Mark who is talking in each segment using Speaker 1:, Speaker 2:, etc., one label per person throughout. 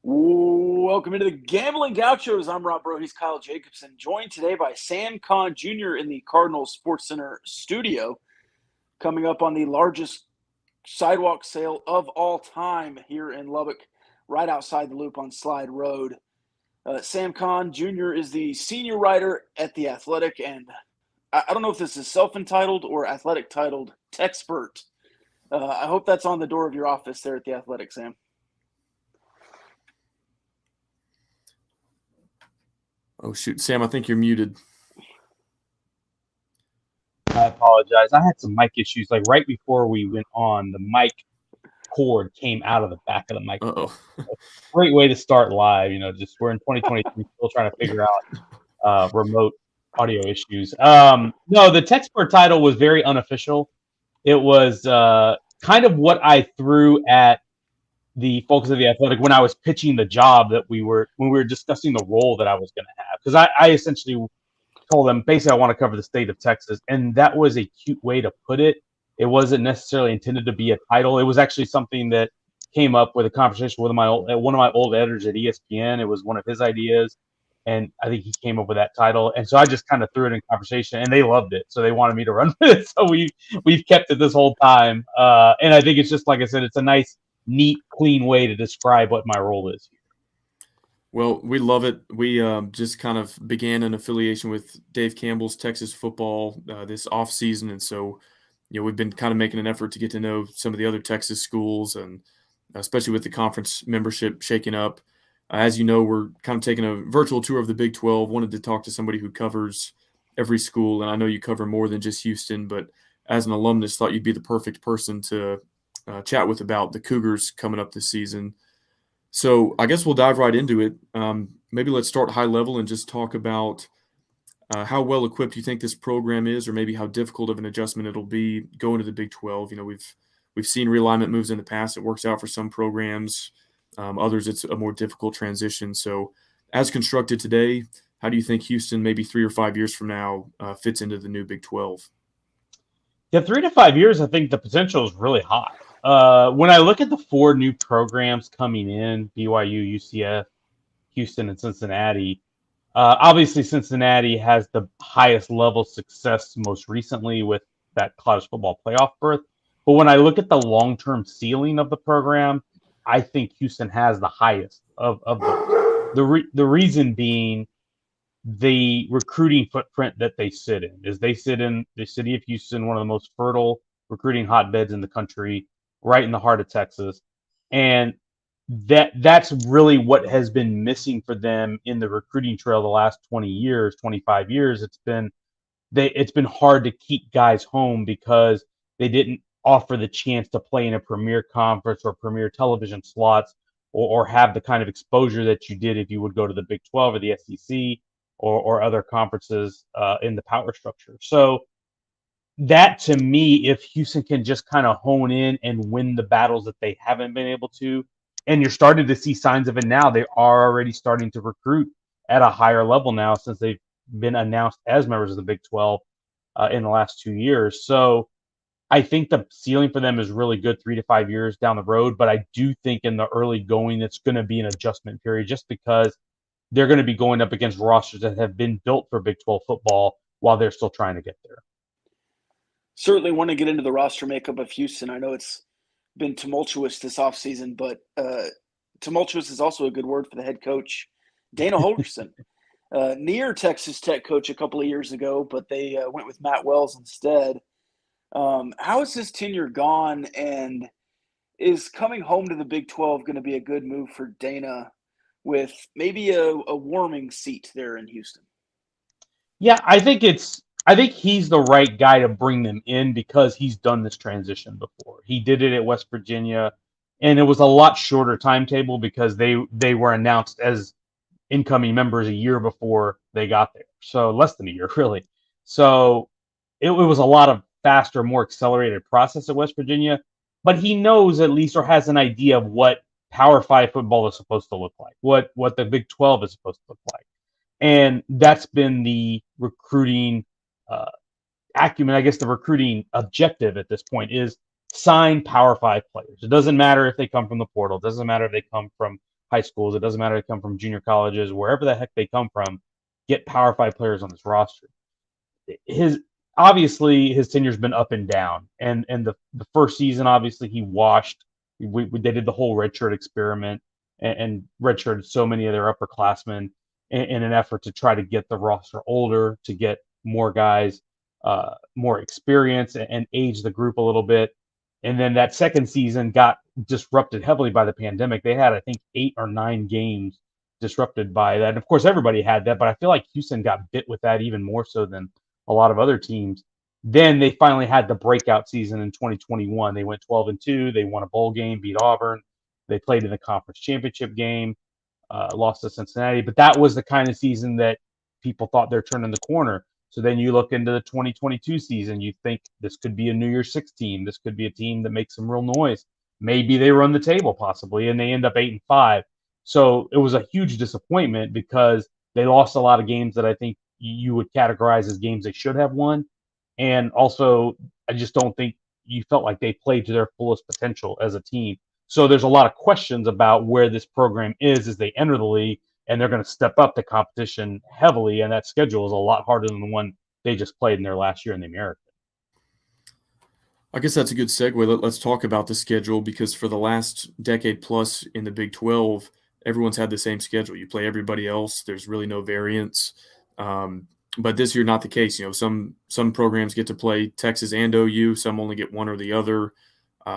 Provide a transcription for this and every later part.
Speaker 1: Welcome into the Gambling Gauchos. I'm Rob Bro. He's Kyle Jacobson, joined today by Sam Kahn Jr. in the Cardinals Sports Center studio. Coming up on the largest sidewalk sale of all time here in Lubbock, right outside the loop on Slide Road. Sam Kahn Jr. is the senior writer at The Athletic, and I don't know if this is self-entitled or athletic-titled Techspert. I hope that's on the door of your office there at The Athletic, Sam.
Speaker 2: Oh, shoot. Sam, I think you're muted.
Speaker 3: I apologize. I had some mic issues. Like right before we went on, the mic cord came out of the back of the microphone.
Speaker 2: Uh-oh.
Speaker 3: Great way to start live. Just we're in 2023, still trying to figure out remote audio issues. No, the Techspert title was very unofficial. It was kind of what I threw at the folks of The Athletic when I was pitching the job when we were discussing the role that I was going to have. Because I essentially told them, basically, I want to cover the state of Texas. And that was a cute way to put it. It wasn't necessarily intended to be a title. It was actually something that came up with a conversation with one of my old editors at ESPN. It was one of his ideas. And I think he came up with that title. And so I just kind of threw it in conversation, and they loved it. So they wanted me to run with it. So we've kept it this whole time. And I think it's just, like I said, it's a nice, neat, clean way to describe what my role is.
Speaker 2: Well, we love it. We just kind of began an affiliation with Dave Campbell's Texas football this offseason. And so, we've been kind of making an effort to get to know some of the other Texas schools, and especially with the conference membership shaking up. As you know, we're kind of taking a virtual tour of the Big 12. Wanted to talk to somebody who covers every school. And I know you cover more than just Houston, but as an alumnus, thought you'd be the perfect person to chat with about the Cougars coming up this season. So I guess we'll dive right into it. Maybe let's start high level and just talk about how well equipped you think this program is, or maybe how difficult of an adjustment it'll be going to the Big 12. We've seen realignment moves in the past. It works out for some programs. Others, it's a more difficult transition. So as constructed today, how do you think Houston, maybe 3 or 5 years from now, fits into the new Big 12?
Speaker 3: Yeah, 3 to 5 years, I think the potential is really high. When I look at the 4 new programs coming in, BYU, UCF, Houston, and Cincinnati, obviously Cincinnati has the highest level of success most recently with that college football playoff berth. But when I look at the long-term ceiling of the program, I think Houston has the highest of those. The reason being the recruiting footprint that they sit in. They sit in the city of Houston, one of the most fertile recruiting hotbeds in the country, right in the heart of Texas. And that's really what has been missing for them in the recruiting trail the last 20 years, 25 years. It's been hard to keep guys home because they didn't offer the chance to play in a premier conference or premier television slots, or have the kind of exposure that you did if you would go to the Big 12 or the SEC or other conferences in the power structure. So that, to me, if Houston can just kind of hone in and win the battles that they haven't been able to, and you're starting to see signs of it now, they are already starting to recruit at a higher level now since they've been announced as members of the Big 12 in the last 2 years. So I think the ceiling for them is really good 3 to 5 years down the road, but I do think in the early going, it's going to be an adjustment period just because they're going to be going up against rosters that have been built for Big 12 football while they're still trying to get there.
Speaker 1: Certainly want to get into the roster makeup of Houston. I know it's been tumultuous this offseason, but tumultuous is also a good word for the head coach, Dana Holgorsen. Near Texas Tech coach a couple of years ago, but they went with Matt Wells instead. How has his tenure gone, and is coming home to the Big 12 going to be a good move for Dana with maybe a warming seat there in Houston?
Speaker 3: Yeah, I think he's the right guy to bring them in because he's done this transition before. He did it at West Virginia, and it was a lot shorter timetable because they were announced as incoming members a year before they got there. So less than a year, really. So it was a lot of faster, more accelerated process at West Virginia. But he knows at least, or has an idea of what Power 5 football is supposed to look like, what the Big 12 is supposed to look like. And that's been the recruiting acumen, I guess the recruiting objective at this point is sign Power 5 players. It doesn't matter if they come from the portal. It doesn't matter if they come from high schools. It doesn't matter if they come from junior colleges, wherever the heck they come from, get Power 5 players on this roster. Obviously his tenure's been up and down, and the first season obviously he washed. They did the whole redshirt experiment and redshirted so many of their upperclassmen in an effort to try to get the roster older, to get more guys more experience and age the group a little bit. And then that second season got disrupted heavily by the pandemic. They had, I think, 8 or 9 games disrupted by that. And of course, everybody had that, but I feel like Houston got bit with that even more so than a lot of other teams. Then they finally had the breakout season in 2021. They went 12-2. They won a bowl game, beat Auburn. They played in the conference championship game, lost to Cincinnati. But that was the kind of season that people thought they're turning the corner. So then you look into the 2022 season, you think this could be a New Year's Six team. This could be a team that makes some real noise. Maybe they run the table possibly, and they end up 8-5. So it was a huge disappointment because they lost a lot of games that I think you would categorize as games they should have won. And also, I just don't think you felt like they played to their fullest potential as a team. So there's a lot of questions about where this program is as they enter the league, and they're going to step up the competition heavily, and that schedule is a lot harder than the one they just played in their last year in the American.
Speaker 2: I guess that's a good segue. Let's talk about the schedule, because for the last decade plus in the Big 12, everyone's had the same schedule. You play everybody else. There's really no variance. But this year, not the case. Some programs get to play Texas and OU. Some only get one or the other.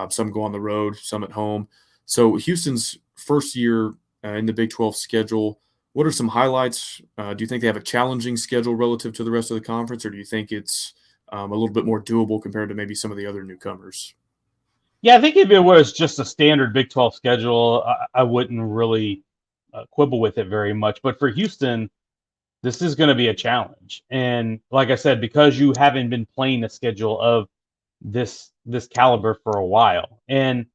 Speaker 2: Some go on the road, some at home. So Houston's first year in the Big 12 schedule, what are some highlights? Do you think they have a challenging schedule relative to the rest of the conference, or do you think it's a little bit more doable compared to maybe some of the other newcomers?
Speaker 3: Yeah, I think if it was just a standard Big 12 schedule, I wouldn't really quibble with it very much. But for Houston, this is going to be a challenge. And like I said, because you haven't been playing a schedule of this caliber for a while, and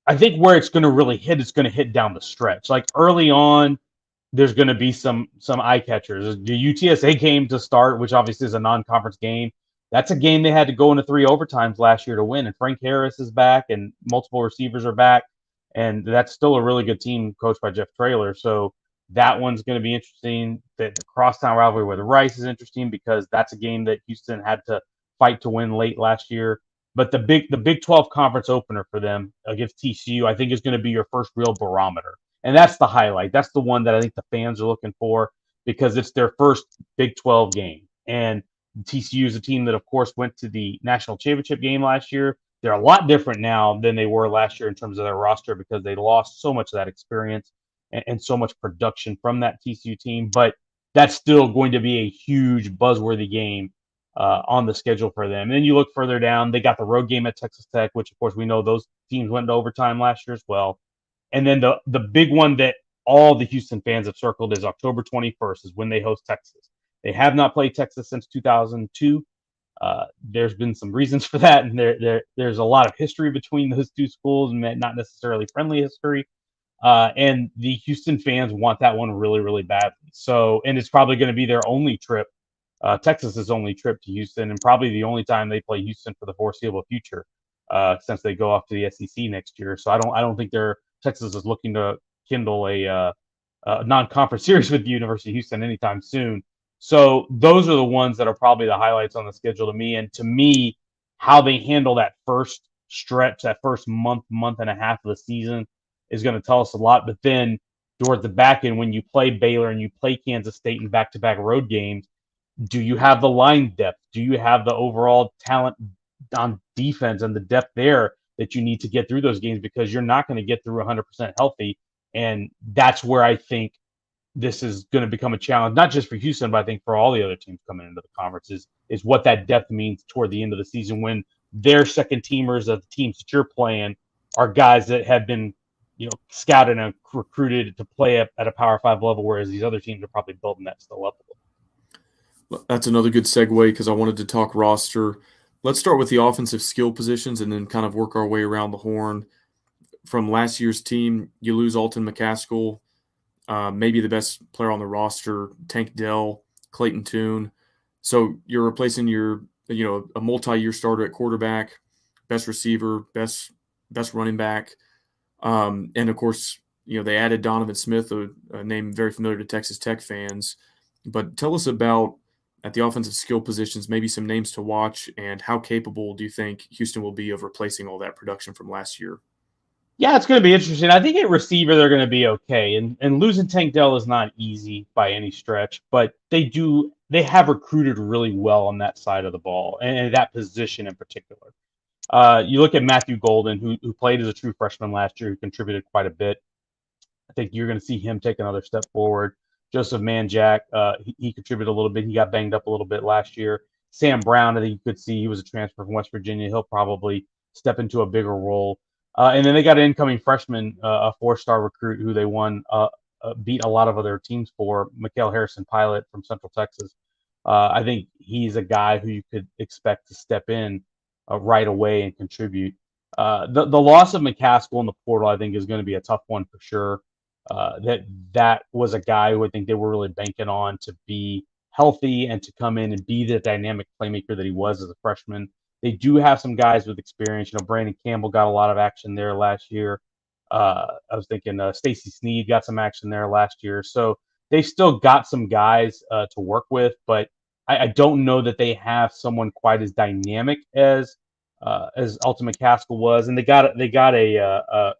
Speaker 3: I think where it's going to really hit, it's going to hit down the stretch. Like early on, there's going to be some eye catchers. The UTSA game to start, which obviously is a non-conference game. That's a game they had to go into 3 overtimes last year to win. And Frank Harris is back, and multiple receivers are back, and that's still a really good team coached by Jeff Traylor. So that one's going to be interesting. The crosstown rivalry with Rice is interesting because that's a game that Houston had to fight to win late last year. But the Big 12 conference opener for them against TCU, I think, is going to be your first real barometer. And that's the highlight. That's the one that I think the fans are looking for because it's their first Big 12 game. And TCU is a team that, of course, went to the national championship game last year. They're a lot different now than they were last year in terms of their roster because they lost so much of that experience and so much production from that TCU team. But that's still going to be a huge buzzworthy game on the schedule for them. And then you look further down, they got the road game at Texas Tech, which, of course, we know those teams went into overtime last year as well. And then the big one that all the Houston fans have circled is October 21st is when they host Texas. They have not played Texas since 2002. There's been some reasons for that, and there's a lot of history between those two schools, and not necessarily friendly history. And the Houston fans want that one really, really badly. So, and it's probably going to be their only trip, Texas's only trip to Houston, and probably the only time they play Houston for the foreseeable future, since they go off to the SEC next year. So I don't think Texas is looking to kindle a non-conference series with the University of Houston anytime soon. So those are the ones that are probably the highlights on the schedule to me. And to me, how they handle that first stretch, that first month and a half of the season is going to tell us a lot. But then towards the back end, when you play Baylor and you play Kansas State in back-to-back road games, do you have the line depth? Do you have the overall talent on defense and the depth there that you need to get through those games? Because you're not going to get through 100% healthy. And that's where I think this is going to become a challenge, not just for Houston, but I think for all the other teams coming into the conference is what that depth means toward the end of the season when their second teamers of the teams that you're playing are guys that have been, scouted and recruited to play at a Power 5 level, whereas these other teams are probably building that still up.
Speaker 2: That's another good segue because I wanted to talk roster. Let's start with the offensive skill positions and then kind of work our way around the horn. From last year's team, you lose Alton McCaskill, maybe the best player on the roster, Tank Dell, Clayton Tune. So you're replacing a multi-year starter at quarterback, best receiver, best running back. And of course, they added Donovan Smith, a name very familiar to Texas Tech fans. But tell us about, at the offensive skill positions, maybe some names to watch, and how capable do you think Houston will be of replacing all that production from last year?
Speaker 3: Yeah, it's going to be interesting. I think at receiver they're going to be okay, and losing Tank Dell is not easy by any stretch, but they have recruited really well on that side of the ball and that position in particular. You look at Matthew Golden, who played as a true freshman last year, who contributed quite a bit. I think you're going to see him take another step forward. Joseph Manjack, he contributed a little bit. He got banged up a little bit last year. Sam Brown, I think you could see he was a transfer from West Virginia. He'll probably step into a bigger role. And then they got an incoming freshman, a 4-star recruit who they beat a lot of other teams for, Mikael Harrison Pilot from Central Texas. I think he's a guy who you could expect to step in right away and contribute. The loss of McCaskill in the portal, I think, is going to be a tough one for sure. That was a guy who I think they were really banking on to be healthy and to come in and be the dynamic playmaker that he was as a freshman. They do have some guys with experience. Brandon Campbell got a lot of action there last year. I was thinking Stacey Sneed got some action there last year. So they still got some guys to work with, but I don't know that they have someone quite as dynamic as Alton McCaskill was. And they got a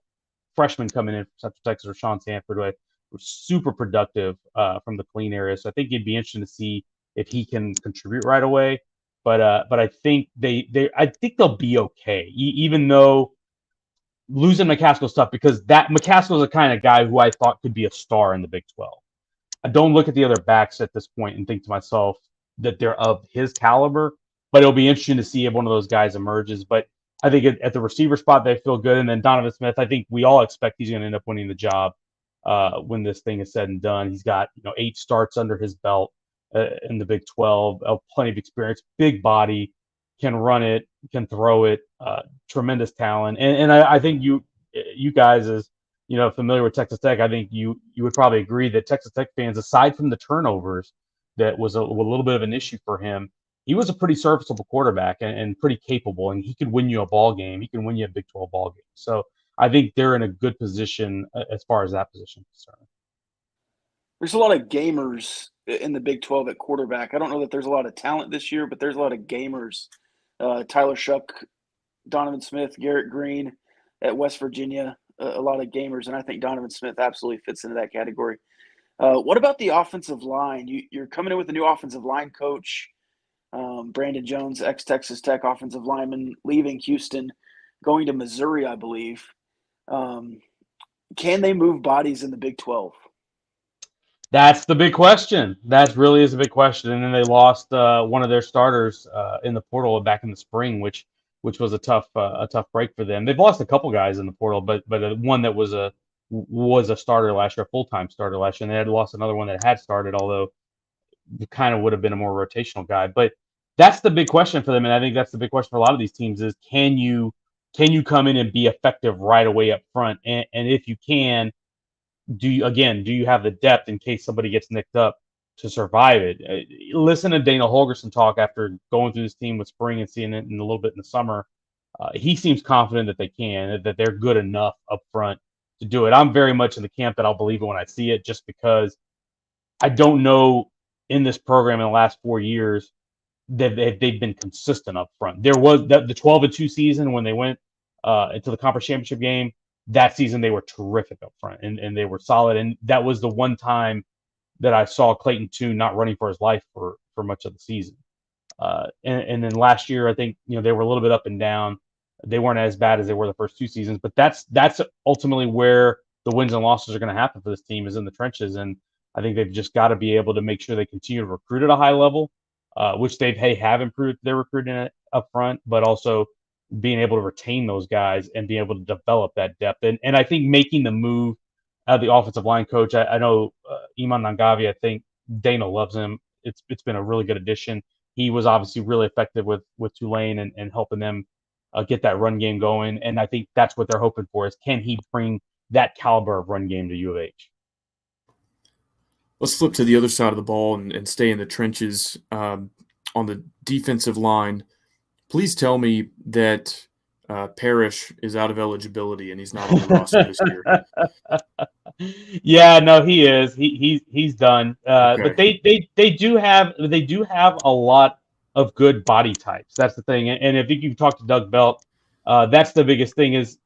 Speaker 3: freshman coming in from Central Texas, Rashawn Sanford, who was super productive from the clean area. So I think it'd be interesting to see if he can contribute right away. But I think I think they'll be okay, even though losing McCaskill's tough, because that McCaskill's the kind of guy who I thought could be a star in the Big 12. I don't look at the other backs at this point and think to myself that they're of his caliber, but it'll be interesting to see if one of those guys emerges. But I think at the receiver spot, they feel good. And then Donovan Smith, I think we all expect he's going to end up winning the job when this thing is said and done. He's got 8 starts under his belt in the Big 12, plenty of experience, big body, can run it, can throw it, tremendous talent. And I think you guys, as familiar with Texas Tech, I think you would probably agree that Texas Tech fans, aside from the turnovers, that was a little bit of an issue for him. He was a pretty serviceable quarterback and pretty capable, and he could win you a ball game. He can win you a Big 12 ball game. So I think they're in a good position as far as that position is concerned.
Speaker 1: There's a lot of gamers in the Big 12 at quarterback. I don't know that there's a lot of talent this year, but there's a lot of gamers. Tyler Shuck, Donovan Smith, Garrett Green at West Virginia, a lot of gamers, and I think Donovan Smith absolutely fits into that category. What about the offensive line? You're coming in with a new offensive line coach, Brandon Jones, ex-Texas Tech offensive lineman, leaving Houston, going to Missouri, I believe. Can they move bodies in the Big 12?
Speaker 3: That's the big question. That really is a big question. And then they lost one of their starters in the portal back in the spring, which was a tough break for them. They've lost a couple guys in the portal, but one that was a starter last year, a full-time starter last year, and they had lost another one that had started, although it kind of would have been a more rotational guy. But that's the big question for them, and I think that's the big question for a lot of these teams is can you come in and be effective right away up front? And if you can, do you have the depth in case somebody gets nicked up to survive it? Listen to Dana Holgerson talk after going through this team with spring and seeing it in a little bit in the summer. He seems confident that they can, that they're good enough up front to do it. I'm very much in the camp that I'll believe it when I see it, just because I don't know in this program in the last 4 years that they've been consistent up front. There was the 12-2 season when they went into the conference championship game. That season they were terrific up front and they were solid. And that was the one time that I saw Clayton Tune not running for his life for much of the season. And then last year, I think they were a little bit up and down. They weren't as bad as they were the first 2 seasons, but that's ultimately where the wins and losses are going to happen for this team, is in the trenches. And I think they've just got to be able to make sure they continue to recruit at a high level, which have improved their recruiting up front, but also being able to retain those guys and being able to develop that depth. And I think making the move out of the offensive line coach, I know Iman Nangavi, I think Dana loves him. It's been a really good addition. He was obviously really effective with Tulane and helping them get that run game going. And I think that's what they're hoping for, is can he bring that caliber of run game to U of H?
Speaker 2: Let's flip to the other side of the ball and stay in the trenches on the defensive line. Please tell me that Parrish is out of eligibility and he's not on the roster this year.
Speaker 3: Yeah, no, he is. He's done. But
Speaker 2: Okay.
Speaker 3: they do have a lot of good body types. That's the thing. And if you talk to Doug Belt, that's the biggest thing is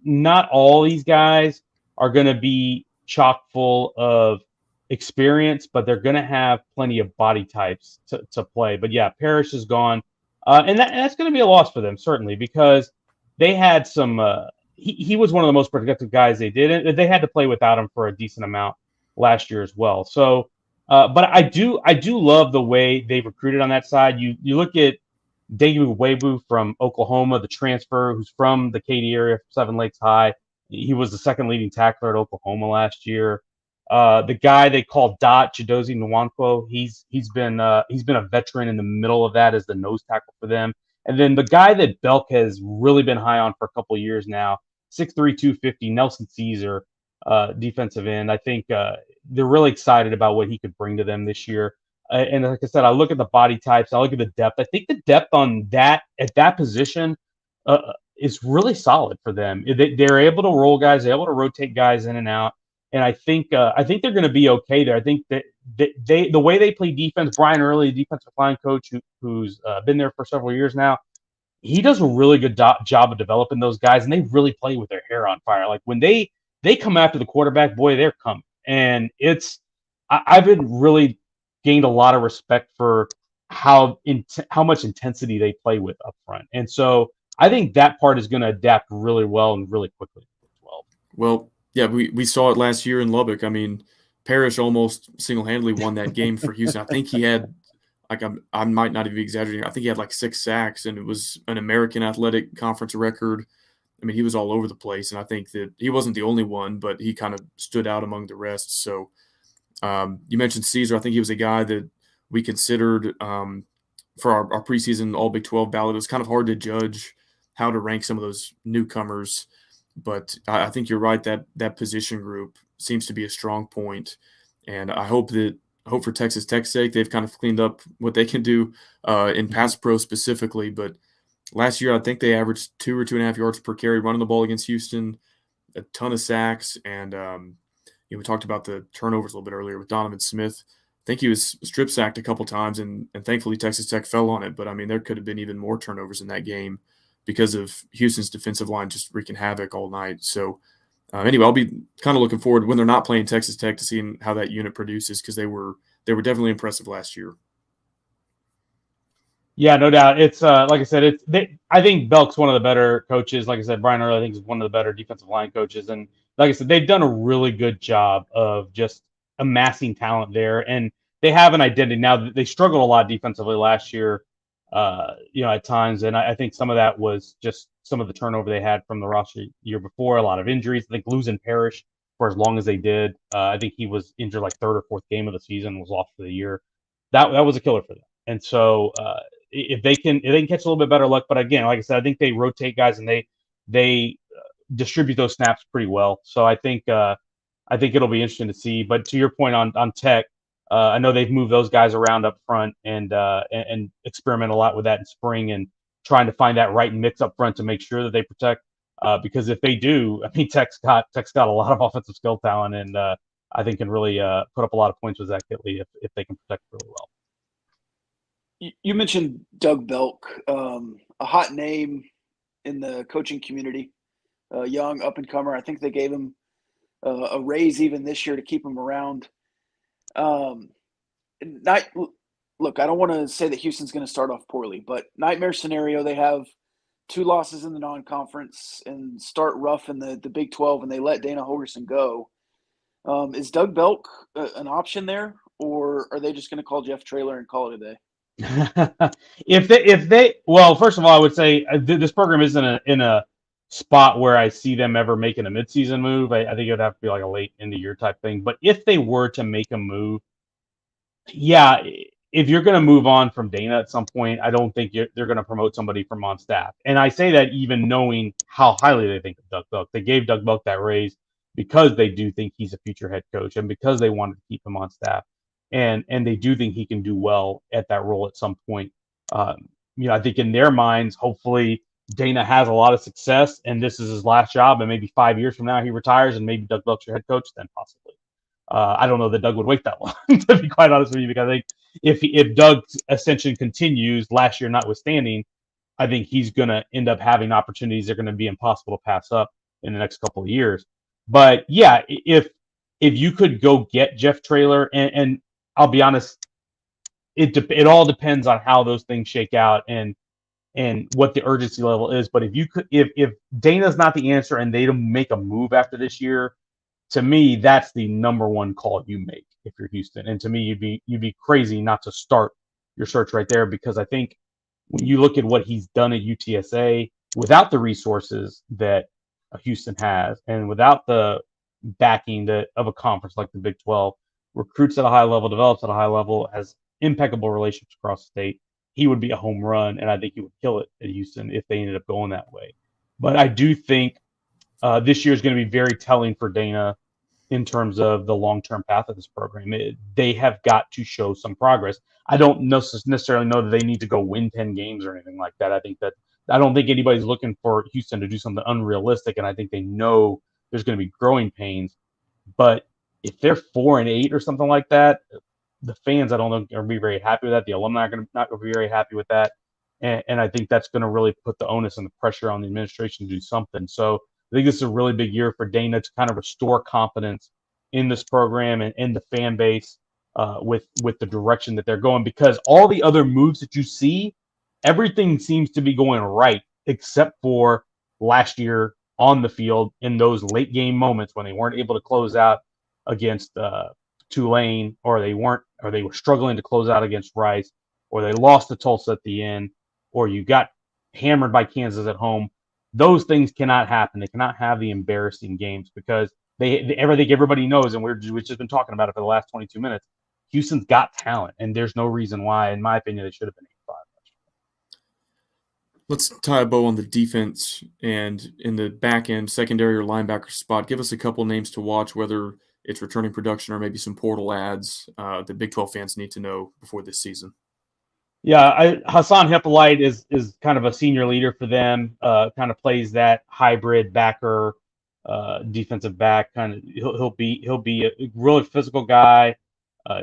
Speaker 3: not all these guys are going to be chock full of experience, but they're going to have plenty of body types to play. But yeah, Parrish is gone, and that's going to be a loss for them certainly because they had some. He was one of the most productive guys they did, and they had to play without him for a decent amount last year as well. So, but I do love the way they recruited on that side. You look at David Webu from Oklahoma, the transfer who's from the Katy area, Seven Lakes High. He was the second leading tackler at Oklahoma last year. The guy they call Dot Chidozie Nwankwo, he's been a veteran in the middle of that as the nose tackle for them. And then the guy that Belk has really been high on for a couple of years now, 6'3", 250, Nelson Caesar, defensive end. I think they're really excited about what he could bring to them this year. And like I said, I look at the body types. I look at the depth. I think the depth on that at that position is really solid for them. They're able to roll guys. They're able to rotate guys in and out. And I think they're going to be okay there. I think that the way they play defense, Brian Early, the defensive line coach who's been there for several years now, he does a really good job of developing those guys, and they really play with their hair on fire. Like when they come after the quarterback, boy, they're coming. And I've been really gained a lot of respect for how much intensity they play with up front. And so I think that part is going to adapt really well and really quickly as well.
Speaker 2: Well, yeah, we saw it last year in Lubbock. I mean, Parrish almost single-handedly won that game for Houston. I think he had like I might not even be exaggerating. I think he had like 6 sacks, and it was an American Athletic Conference record. I mean, he was all over the place, and I think that he wasn't the only one, but he kind of stood out among the rest. So you mentioned Caesar. I think he was a guy that we considered for our preseason All Big 12 ballot. It was kind of hard to judge how to rank some of those newcomers, but I think you're right that position group seems to be a strong point, and I hope for Texas Tech's sake they've kind of cleaned up what they can do in pass pro specifically. But last year I think they averaged 2 or 2.5 yards per carry running the ball against Houston, a ton of sacks, and we talked about the turnovers a little bit earlier with Donovan Smith. I think he was strip sacked a couple times, and thankfully Texas Tech fell on it. But I mean, there could have been even more turnovers in that game because of Houston's defensive line just wreaking havoc all night. So anyway, I'll be kind of looking forward when they're not playing Texas Tech to seeing how that unit produces because they were definitely impressive last year.
Speaker 3: Yeah, no doubt. It's like I said, I think Belk's one of the better coaches. Like I said, Brian Early I think is one of the better defensive line coaches, and like I said, they've done a really good job of just amassing talent there, and they have an identity now. They struggled a lot defensively last year, at times, and I think some of that was just some of the turnover they had from the roster year before, a lot of injuries. I think losing Parrish for as long as they did. I think he was injured like third or fourth game of the season, was lost for the year. That was a killer for them, and so. If they can catch a little bit better luck, but again, like I said, I think they rotate guys and they distribute those snaps pretty well. So I think it'll be interesting to see. But to your point on Tech, I know they've moved those guys around up front and experiment a lot with that in spring and trying to find that right mix up front to make sure that they protect. Because if they do, I mean, Tech's got a lot of offensive skill talent and I think can really put up a lot of points with Zach Kitley if they can protect really well.
Speaker 1: You mentioned Doug Belk, a hot name in the coaching community, a young up-and-comer. I think they gave him a raise even this year to keep him around. Look, I don't want to say that Houston's going to start off poorly, but nightmare scenario, they have 2 losses in the non-conference and start rough in the Big 12, and they let Dana Holgorsen go. Is Doug Belk an option there, or are they just going to call Jeff Traylor and call it a day?
Speaker 3: If they well, first of all, I would say this program isn't in a spot where I see them ever making a midseason move. I think it would have to be like a late in the year type thing. But if they were to make a move, yeah, if you're going to move on from Dana at some point, I don't think they're going to promote somebody from on staff. And I say that even knowing how highly they think of Doug Belk. They gave Doug Belk that raise because they do think he's a future head coach and because they wanted to keep him on staff. And they do think he can do well at that role at some point. I think in their minds, hopefully Dana has a lot of success and this is his last job, and maybe 5 years from now he retires and maybe Doug Belk's your head coach then possibly. I don't know that Doug would wait that long, to be quite honest with you, because I think if Doug's ascension continues, last year notwithstanding, I think he's going to end up having opportunities that are going to be impossible to pass up in the next couple of years. But yeah, if you could go get Jeff Traylor, and I'll be honest, it all depends on how those things shake out and what the urgency level is. But if Dana's not the answer and they don't make a move after this year, to me, that's the number one call you make if you're Houston. And to me, you'd be crazy not to start your search right there, because I think when you look at what he's done at UTSA without the resources that Houston has and without the backing of a conference like the Big 12, recruits at a high level, develops at a high level, has impeccable relationships across the state, he would be a home run, and I think he would kill it at Houston if they ended up going that way. But I do think this year is going to be very telling for Dana in terms of the long-term path of this program. They have got to show some progress. I don't necessarily know that they need to go win 10 games or anything like that. I don't think anybody's looking for Houston to do something unrealistic, and I think they know there's going to be growing pains. But if they're 4-8 or something like that, the fans, I don't think, are going to be very happy with that. The alumni are not going to be very happy with that. And I think that's going to really put the onus and the pressure on the administration to do something. So I think this is a really big year for Dana to kind of restore confidence in this program and the fan base with the direction that they're going, because all the other moves that you see, everything seems to be going right except for last year on the field in those late game moments when they weren't able to close out against Tulane, or they were struggling to close out against Rice, or they lost to Tulsa at the end, or you got hammered by Kansas at home. Those things cannot happen. They cannot have the embarrassing games, because everybody knows, and we've just been talking about it for the last 22 minutes. Houston's got talent, and there's no reason why, in my opinion, they should have been 8-5.
Speaker 2: Let's tie a bow on the defense, and in the back end, secondary or linebacker spot, give us a couple names to watch, whether it's returning production or maybe some portal ads that Big 12 fans need to know before this season.
Speaker 3: Yeah, Hassan Hippolyte is kind of a senior leader for them. Kind of plays that hybrid backer, defensive back. He'll be a really physical guy.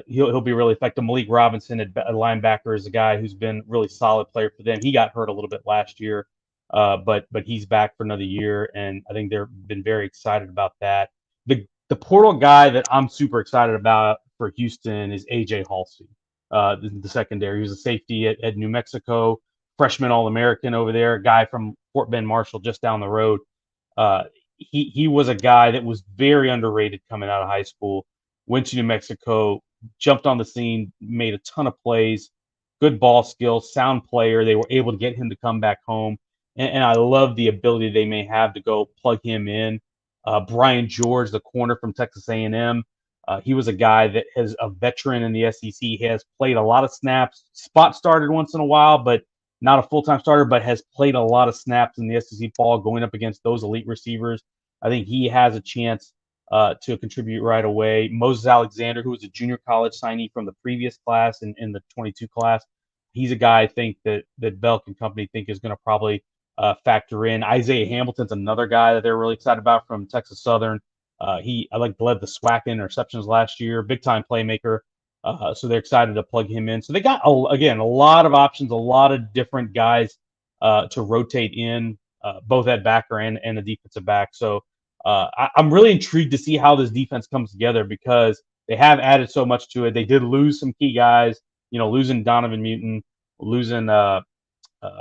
Speaker 3: He'll be really effective. Malik Robinson at linebacker is a guy who's been really solid player for them. He got hurt a little bit last year, but he's back for another year, and I think they've been very excited about that. The portal guy that I'm super excited about for Houston is AJ Halsey. The secondary. He was a safety at New Mexico, freshman All-American over there, a guy from Fort Bend Marshall just down the road. He was a guy that was very underrated coming out of high school, went to New Mexico, jumped on the scene, made a ton of plays, good ball skills, sound player. They were able to get him to come back home, and I love the ability they may have to go plug him in. Brian George, the corner from Texas A&M, he was a guy that is a veteran in the SEC. He has played a lot of snaps, spot started once in a while, but not a full-time starter, but has played a lot of snaps in the SEC ball going up against those elite receivers. I think he has a chance to contribute right away. Moses Alexander, who was a junior college signee from the previous class in the 22 class, he's a guy I think that Belk and company think is going to probably factor in. Isaiah Hamilton's another guy that they're really excited about from Texas Southern. He led the SWAC interceptions last year, big time playmaker. So they're excited to plug him in. So they got again a lot of options, a lot of different guys to rotate in, both at backer and the defensive back. So I'm really intrigued to see how this defense comes together, because they have added so much to it. They did lose some key guys, losing Donovan Mutin, losing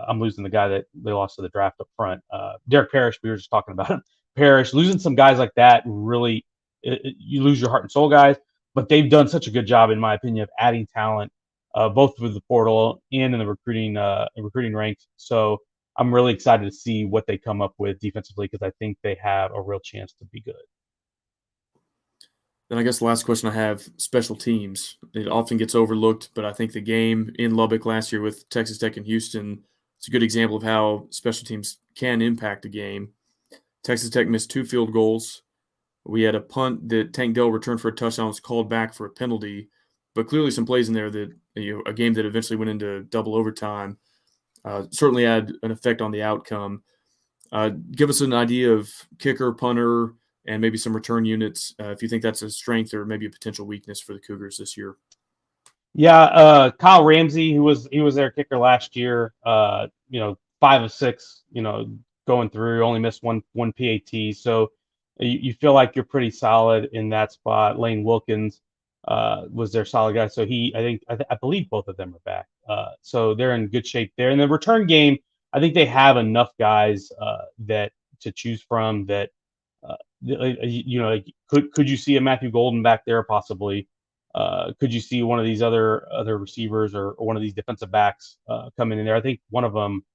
Speaker 3: I'm losing the guy that they lost to the draft up front. Derek Parrish, we were just talking about him. Parrish, losing some guys like that, really, you lose your heart and soul guys. But they've done such a good job, in my opinion, of adding talent, both with the portal and in the recruiting ranks. So I'm really excited to see what they come up with defensively, because I think they have a real chance to be good.
Speaker 2: Then I guess the last question I have, special teams. It often gets overlooked, but I think the game in Lubbock last year with Texas Tech and Houston, it's a good example of how special teams can impact a game. Texas Tech missed 2 field goals. We had a punt that Tank Dell returned for a touchdown, was called back for a penalty, but clearly some plays in there that, a game that eventually went into double overtime. certainly had an effect on the outcome. Give us an idea of kicker, punter, and maybe some return units if you think that's a strength or maybe a potential weakness for the Cougars this year.
Speaker 3: Yeah, Kyle Ramsey, who was their kicker last year, 5 of 6, going through, only missed one PAT. So you feel like you're pretty solid in that spot. Lane Wilkins was their solid guy. So I believe both of them are back. So they're in good shape there. In the return game, I think they have enough guys that to choose from that. Could you see a Matthew Golden back there possibly? Could you see one of these other receivers or one of these defensive backs coming in there? I think one of them,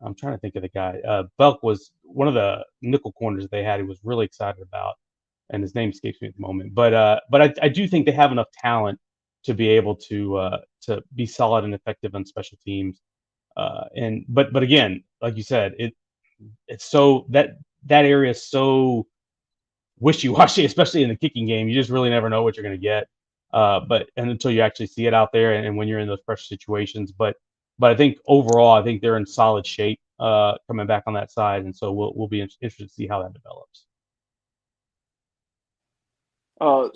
Speaker 3: I'm trying to think of the guy. Belk was one of the nickel corners that they had. He was really excited about, and his name escapes me at the moment. But I do think they have enough talent to be able to be solid and effective on special teams. But again, like you said, it's so that area is so wishy-washy, especially in the kicking game. You just really never know what you're going to get. But until you actually see it out there and when you're in those pressure situations. But I think overall, I think they're in solid shape coming back on that side. And so we'll be interested to see how that develops.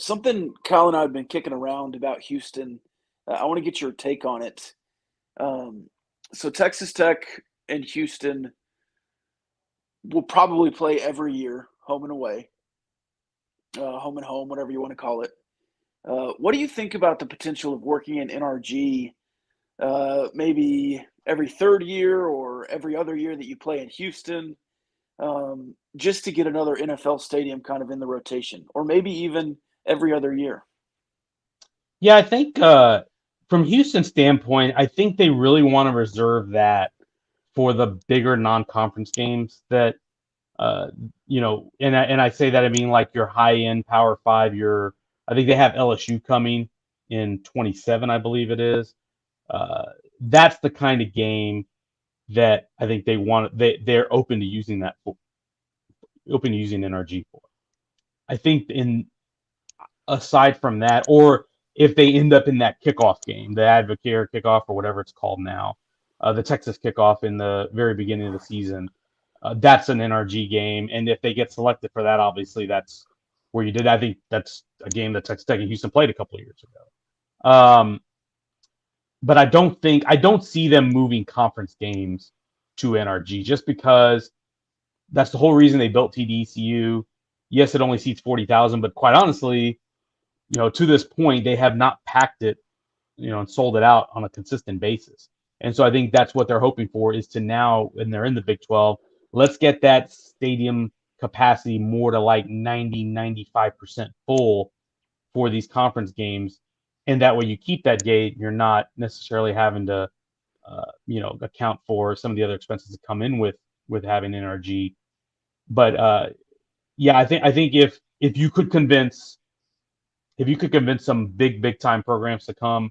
Speaker 1: Something Kyle and I have been kicking around about Houston. I want to get your take on it. So Texas Tech and Houston will probably play every year, home and away, home and home, whatever you want to call it. What do you think about the potential of working in NRG maybe every third year or every other year that you play in Houston, just to get another NFL stadium kind of in the rotation, or maybe even every other year?
Speaker 3: Yeah, I think from Houston's standpoint, I think they really want to reserve that for the bigger non-conference games that and I say that I mean like your high-end Power 5, I think they have LSU coming in 27, I believe it is. That's the kind of game that I think they're open to using NRG for. I think aside from that, or if they end up in that kickoff game, the Advocare kickoff or whatever it's called now, the Texas kickoff in the very beginning of the season, that's an NRG game. And if they get selected for that, obviously that's where you did. I think that's a game that Texas Tech and Houston played a couple of years ago. But I don't see them moving conference games to NRG just because that's the whole reason they built TDECU. Yes, it only seats 40,000, but quite honestly, to this point, they have not packed it, and sold it out on a consistent basis. And so I think that's what they're hoping for is to now, when they're in the Big 12, let's get that stadium capacity more to like 90-95% full for these conference games. And that way you keep that gate, you're not necessarily having to, account for some of the other expenses that come in with having NRG. But yeah, I think if you could convince some big time programs to come,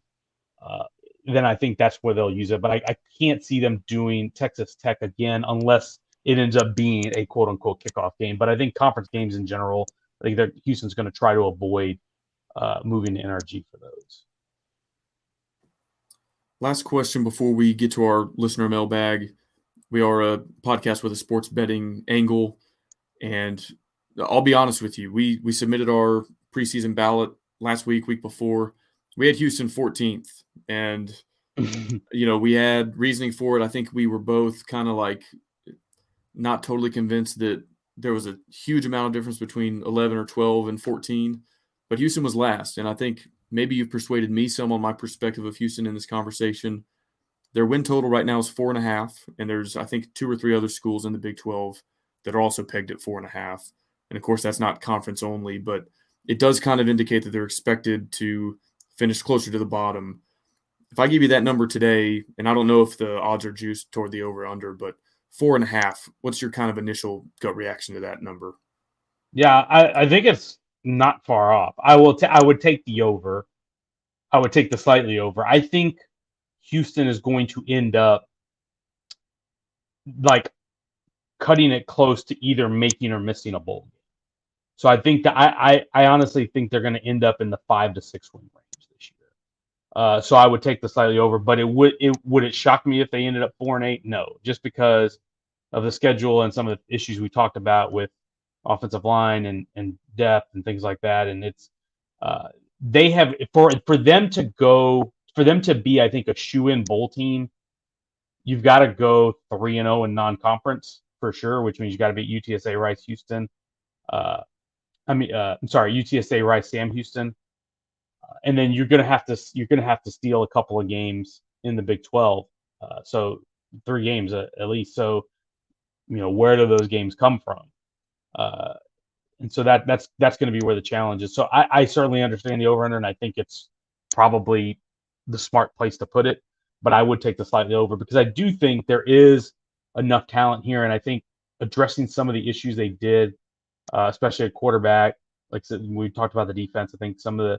Speaker 3: then I think that's where they'll use it. But I can't see them doing Texas Tech again unless it ends up being a quote unquote kickoff game. But I think conference games in general, I think Houston's going to try to avoid moving to NRG for those.
Speaker 2: Last question before we get to our listener mailbag. We are a podcast with a sports betting angle, and I'll be honest with you. We submitted our preseason ballot last week before. We had Houston 14th, and we had reasoning for it. I think we were both kind of like not totally convinced that there was a huge amount of difference between 11 or 12 and 14, but Houston was last, and I think maybe you've persuaded me some on my perspective of Houston in this conversation. Their win total right now is 4.5, and there's, I think, 2 or 3 other schools in the Big 12 that are also pegged at 4.5. And, of course, that's not conference only, but it does kind of indicate that they're expected to finish closer to the bottom. If I give you that number today, and I don't know if the odds are juiced toward the over-under, but 4.5, what's your kind of initial gut reaction to that number?
Speaker 3: Yeah, I think it's not far off. I would take the over. I would take the slightly over. I think Houston is going to end up like cutting it close to either making or missing a bowl game. So I think that I honestly think they're going to end up in the 5 to 6 win range this year. So I would take the slightly over, but would it shock me if they ended up 4-8? No, just because of the schedule and some of the issues we talked about with offensive line and depth and things like that. And it's they have for them to be, I think, a shoe-in bowl team. You've got to go 3-0 in non-conference for sure, which means you got to beat UTSA, Rice, Houston. UTSA, Rice, Sam Houston, and then you're gonna have to steal a couple of games in the Big 12. So 3 games at least. So where do those games come from? And so that's going to be where the challenge is. So I certainly understand the over-under, and I think it's probably the smart place to put it. But I would take the slightly over because I do think there is enough talent here, and I think addressing some of the issues they did, especially at quarterback, like we talked about the defense. I think they're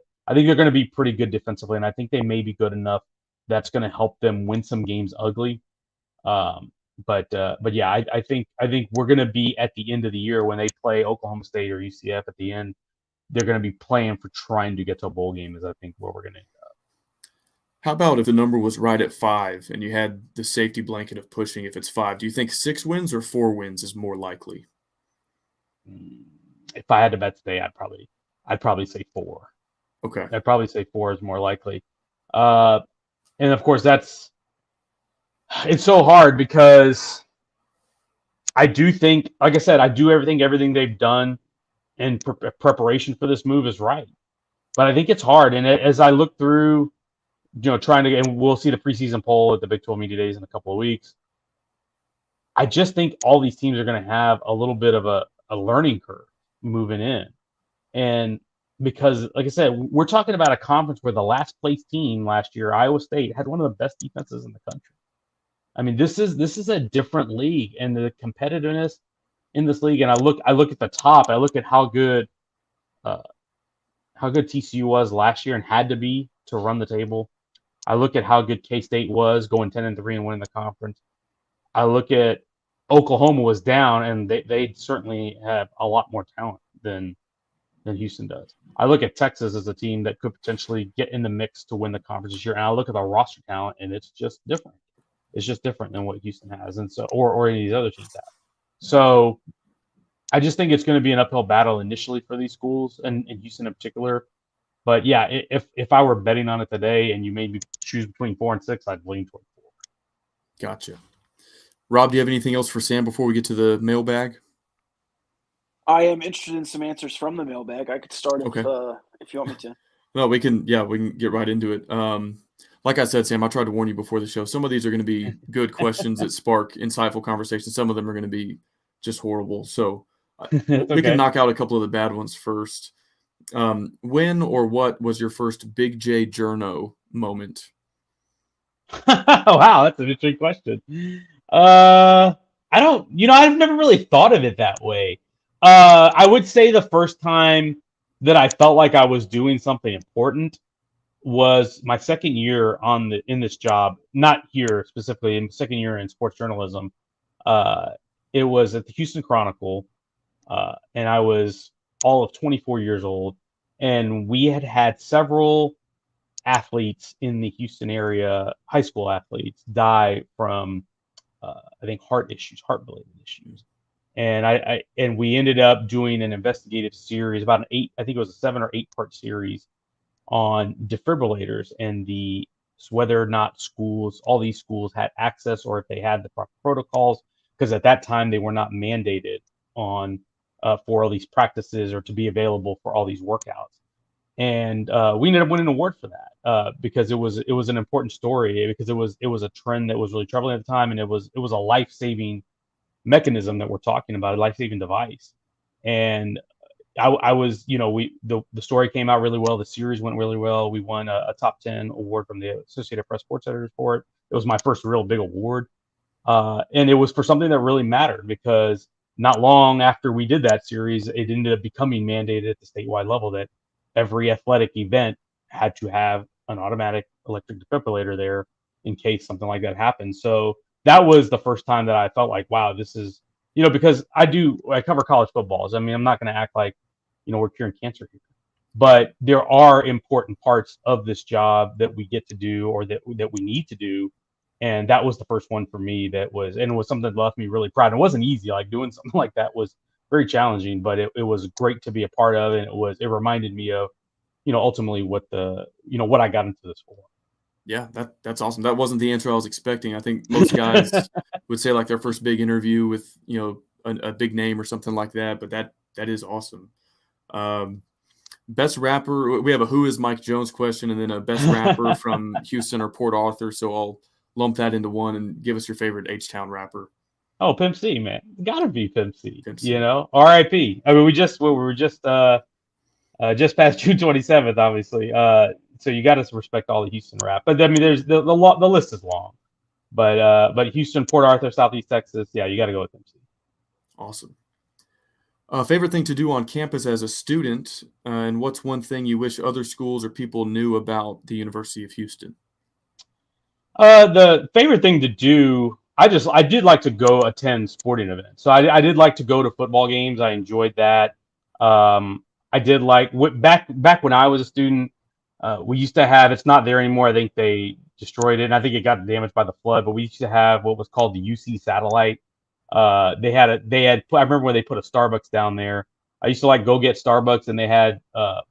Speaker 3: going to be pretty good defensively, and I think they may be good enough that's going to help them win some games ugly. But yeah, I think we're going to be at the end of the year when they play Oklahoma State or UCF at the end. They're going to be playing for trying to get to a bowl game, is I think where we're going to end up.
Speaker 2: How about if the number was right at 5 and you had the safety blanket of pushing if it's 5? Do you think 6 wins or 4 wins is more likely?
Speaker 3: If I had to bet today, I'd probably say 4.
Speaker 2: Okay.
Speaker 3: I'd probably say 4 is more likely. And of course it's so hard because I do think, like I said, everything they've done in preparation for this move is right. But I think it's hard. And as I look through, and we'll see the preseason poll at the Big 12 Media Days in a couple of weeks. I just think all these teams are going to have a little bit of a learning curve moving in. And because, like I said, we're talking about a conference where the last place team last year, Iowa State, had one of the best defenses in the country. I mean, this is a different league, and the competitiveness in this league. And I look at the top. I look at how good TCU was last year and had to be to run the table. I look at how good K-State was going 10-3 and winning the conference. I look at Oklahoma was down, and they certainly have a lot more talent than Houston does. I look at Texas as a team that could potentially get in the mix to win the conference this year, and I look at the roster talent, and it's just different. It's just different than what Houston has, and so or any of these other teams have. So I just think it's going to be an uphill battle initially for these schools, and Houston in particular. But yeah, if I were betting on it today, and you made me choose between 4 and 6, I'd lean toward 4.
Speaker 2: Gotcha. Rob, do you have anything else for Sam before we get to the mailbag?
Speaker 1: I am interested in some answers from the mailbag. I could start if you want me to.
Speaker 2: No, we can get right into it. Like I said, Sam, I tried to warn you before the show. Some of these are going to be good questions that spark insightful conversations. Some of them are going to be just horrible. So we can knock out a couple of the bad ones first. When or what was your first Big J journo moment?
Speaker 3: Wow, that's an interesting question. I've never really thought of it that way. I would say the first time that I felt like I was doing something important was my second year in this job, not here specifically, in second year in sports journalism. It was at the Houston Chronicle, and I was all of 24 years old, and we had several athletes in the Houston area, high school athletes, die from I think heart-related issues. And we ended up doing an investigative series, about I think it was a 7 or 8 part series on defibrillators and whether or not all these schools had access, or if they had the proper protocols, because at that time they were not mandated on for all these practices or to be available for all these workouts. And we ended up winning an award for that because it was an important story, because it was a trend that was really troubling at the time, and it was a life-saving mechanism that we're talking about, a life-saving device. And I was, the story came out really well. The series went really well. We won a top 10 award from the Associated Press Sports Editors for it. It was my first real big award. And it was for something that really mattered, because not long after we did that series, it ended up becoming mandated at the statewide level that every athletic event had to have an automatic electric defibrillator there in case something like that happened. So that was the first time that I felt like, wow, this is, because I cover college footballs. I mean, I'm not going to act like, we're curing cancer here. but there are important parts of this job that we get to do or that we need to do. And that was the first one for me that was, and it was something that left me really proud. It wasn't easy. Like doing something like that was very challenging, but it was great to be a part of. And it reminded me of, ultimately what what I got into this for.
Speaker 2: Yeah, that's awesome. That wasn't the answer I was expecting. I think most guys would say like their first big interview with, a big name or something like that, but that is awesome. Best rapper, we have a Who is Mike Jones question, and then a best rapper from Houston or Port Arthur. So I'll lump that into one and give us your favorite H-Town rapper.
Speaker 3: Oh, Pimp C, man. Gotta be Pimp C.
Speaker 2: Pimp C.
Speaker 3: R.I.P. I mean, we were just past June 27th, obviously. So you got to respect all the Houston rap. But I mean, there's the list is long. But Houston, Port Arthur, Southeast Texas, yeah, you got to go with Pimp C.
Speaker 2: Awesome. Favorite thing to do on campus as a student, and what's one thing you wish other schools or people knew about the University of Houston?
Speaker 3: The favorite thing to do, I did like to go attend sporting events. So I did like to go to football games. I enjoyed that. I did like back when I was a student. We used to have, it's not there anymore. I think they destroyed it, and I think it got damaged by the flood. But we used to have what was called the UC satellite. I remember when they put a Starbucks down there. I used to like go get Starbucks, and they had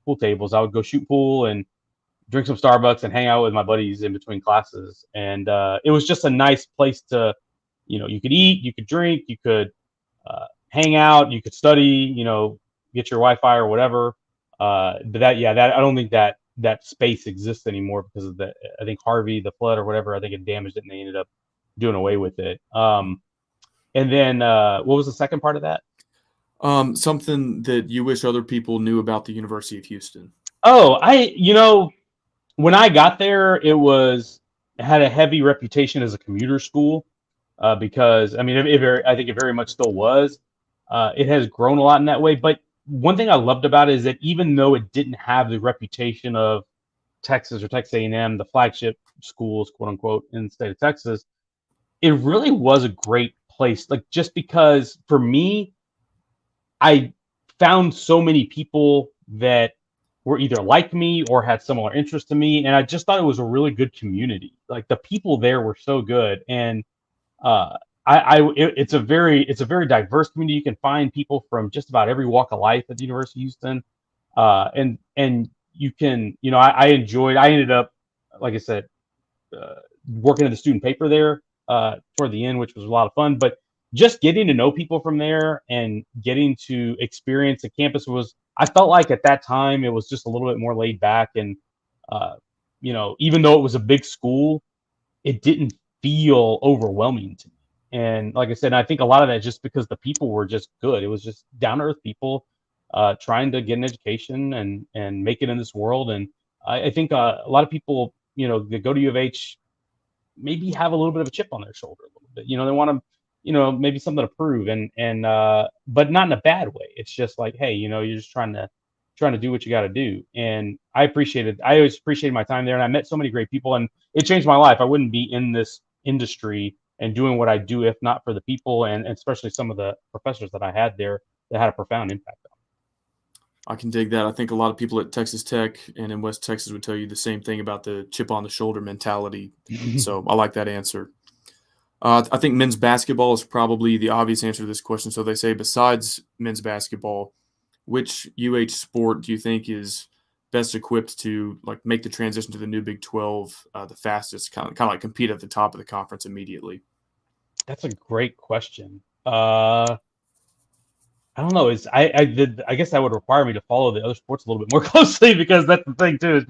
Speaker 3: pool tables. I would go shoot pool and drink some Starbucks and hang out with my buddies in between classes. And it was just a nice place to, you could eat, you could drink, you could hang out, you could study, get your Wi-Fi or whatever. But I don't think that space exists anymore because of I think Harvey, the flood or whatever, I think it damaged it and they ended up doing away with it. And then what was the second part of that?
Speaker 2: Something that you wish other people knew about the University of Houston.
Speaker 3: Oh, when I got there, it had a heavy reputation as a commuter school because, I mean, I think it very much still was. It has grown a lot in that way. But one thing I loved about it is that even though it didn't have the reputation of Texas or Texas A&M, the flagship schools, quote unquote, in the state of Texas, it really was a great place. Like, just because for me, I found so many people that were either like me or had similar interests to me, and I just thought it was a really good community. Like, the people there were so good, and it's a very diverse community. You can find people from just about every walk of life at the University of Houston, and you can, I ended up, like I said, working at the student paper there toward the end, which was a lot of fun. But just getting to know people from there and getting to experience the campus I felt like at that time it was just a little bit more laid back, and even though it was a big school, it didn't feel overwhelming to me. And like I said, I think a lot of that just because the people were just good. It was just down to earth people trying to get an education and make it in this world. And I think a lot of people, that go to U of H maybe have a little bit of a chip on their shoulder a little bit. They want to, maybe something to prove, and but not in a bad way. It's just like, hey, you're just trying to do what you got to do. And I always appreciated my time there, and I met so many great people, and it changed my life. I wouldn't be in this industry and doing what I do if not for the people, and especially some of the professors that I had there that had a profound impact on me.
Speaker 2: I can dig that. I think a lot of people at Texas Tech and in West Texas would tell you the same thing about the chip on the shoulder mentality. So I like that answer. I think men's basketball is probably the obvious answer to this question. So they say, besides men's basketball, which UH sport do you think is best equipped to like make the transition to the new Big 12 the fastest, kind of like compete at the top of the conference immediately?
Speaker 3: That's a great question. I don't know. I guess that would require me to follow the other sports a little bit more closely, because that's the thing too, is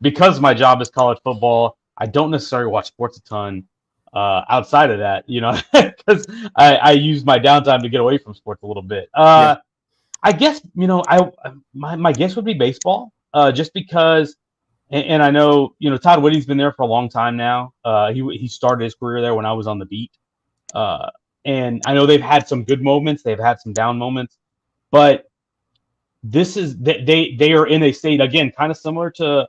Speaker 3: because my job is college football. I don't necessarily watch sports a ton outside of that, because I use my downtime to get away from sports a little bit.
Speaker 2: Yeah.
Speaker 3: I guess, my guess would be baseball, just because, and I know, Todd Whitty's been there for a long time now. He started his career there when I was on the beat. And I know they've had some good moments, they've had some down moments, but this is they are in a state, again, kind of similar to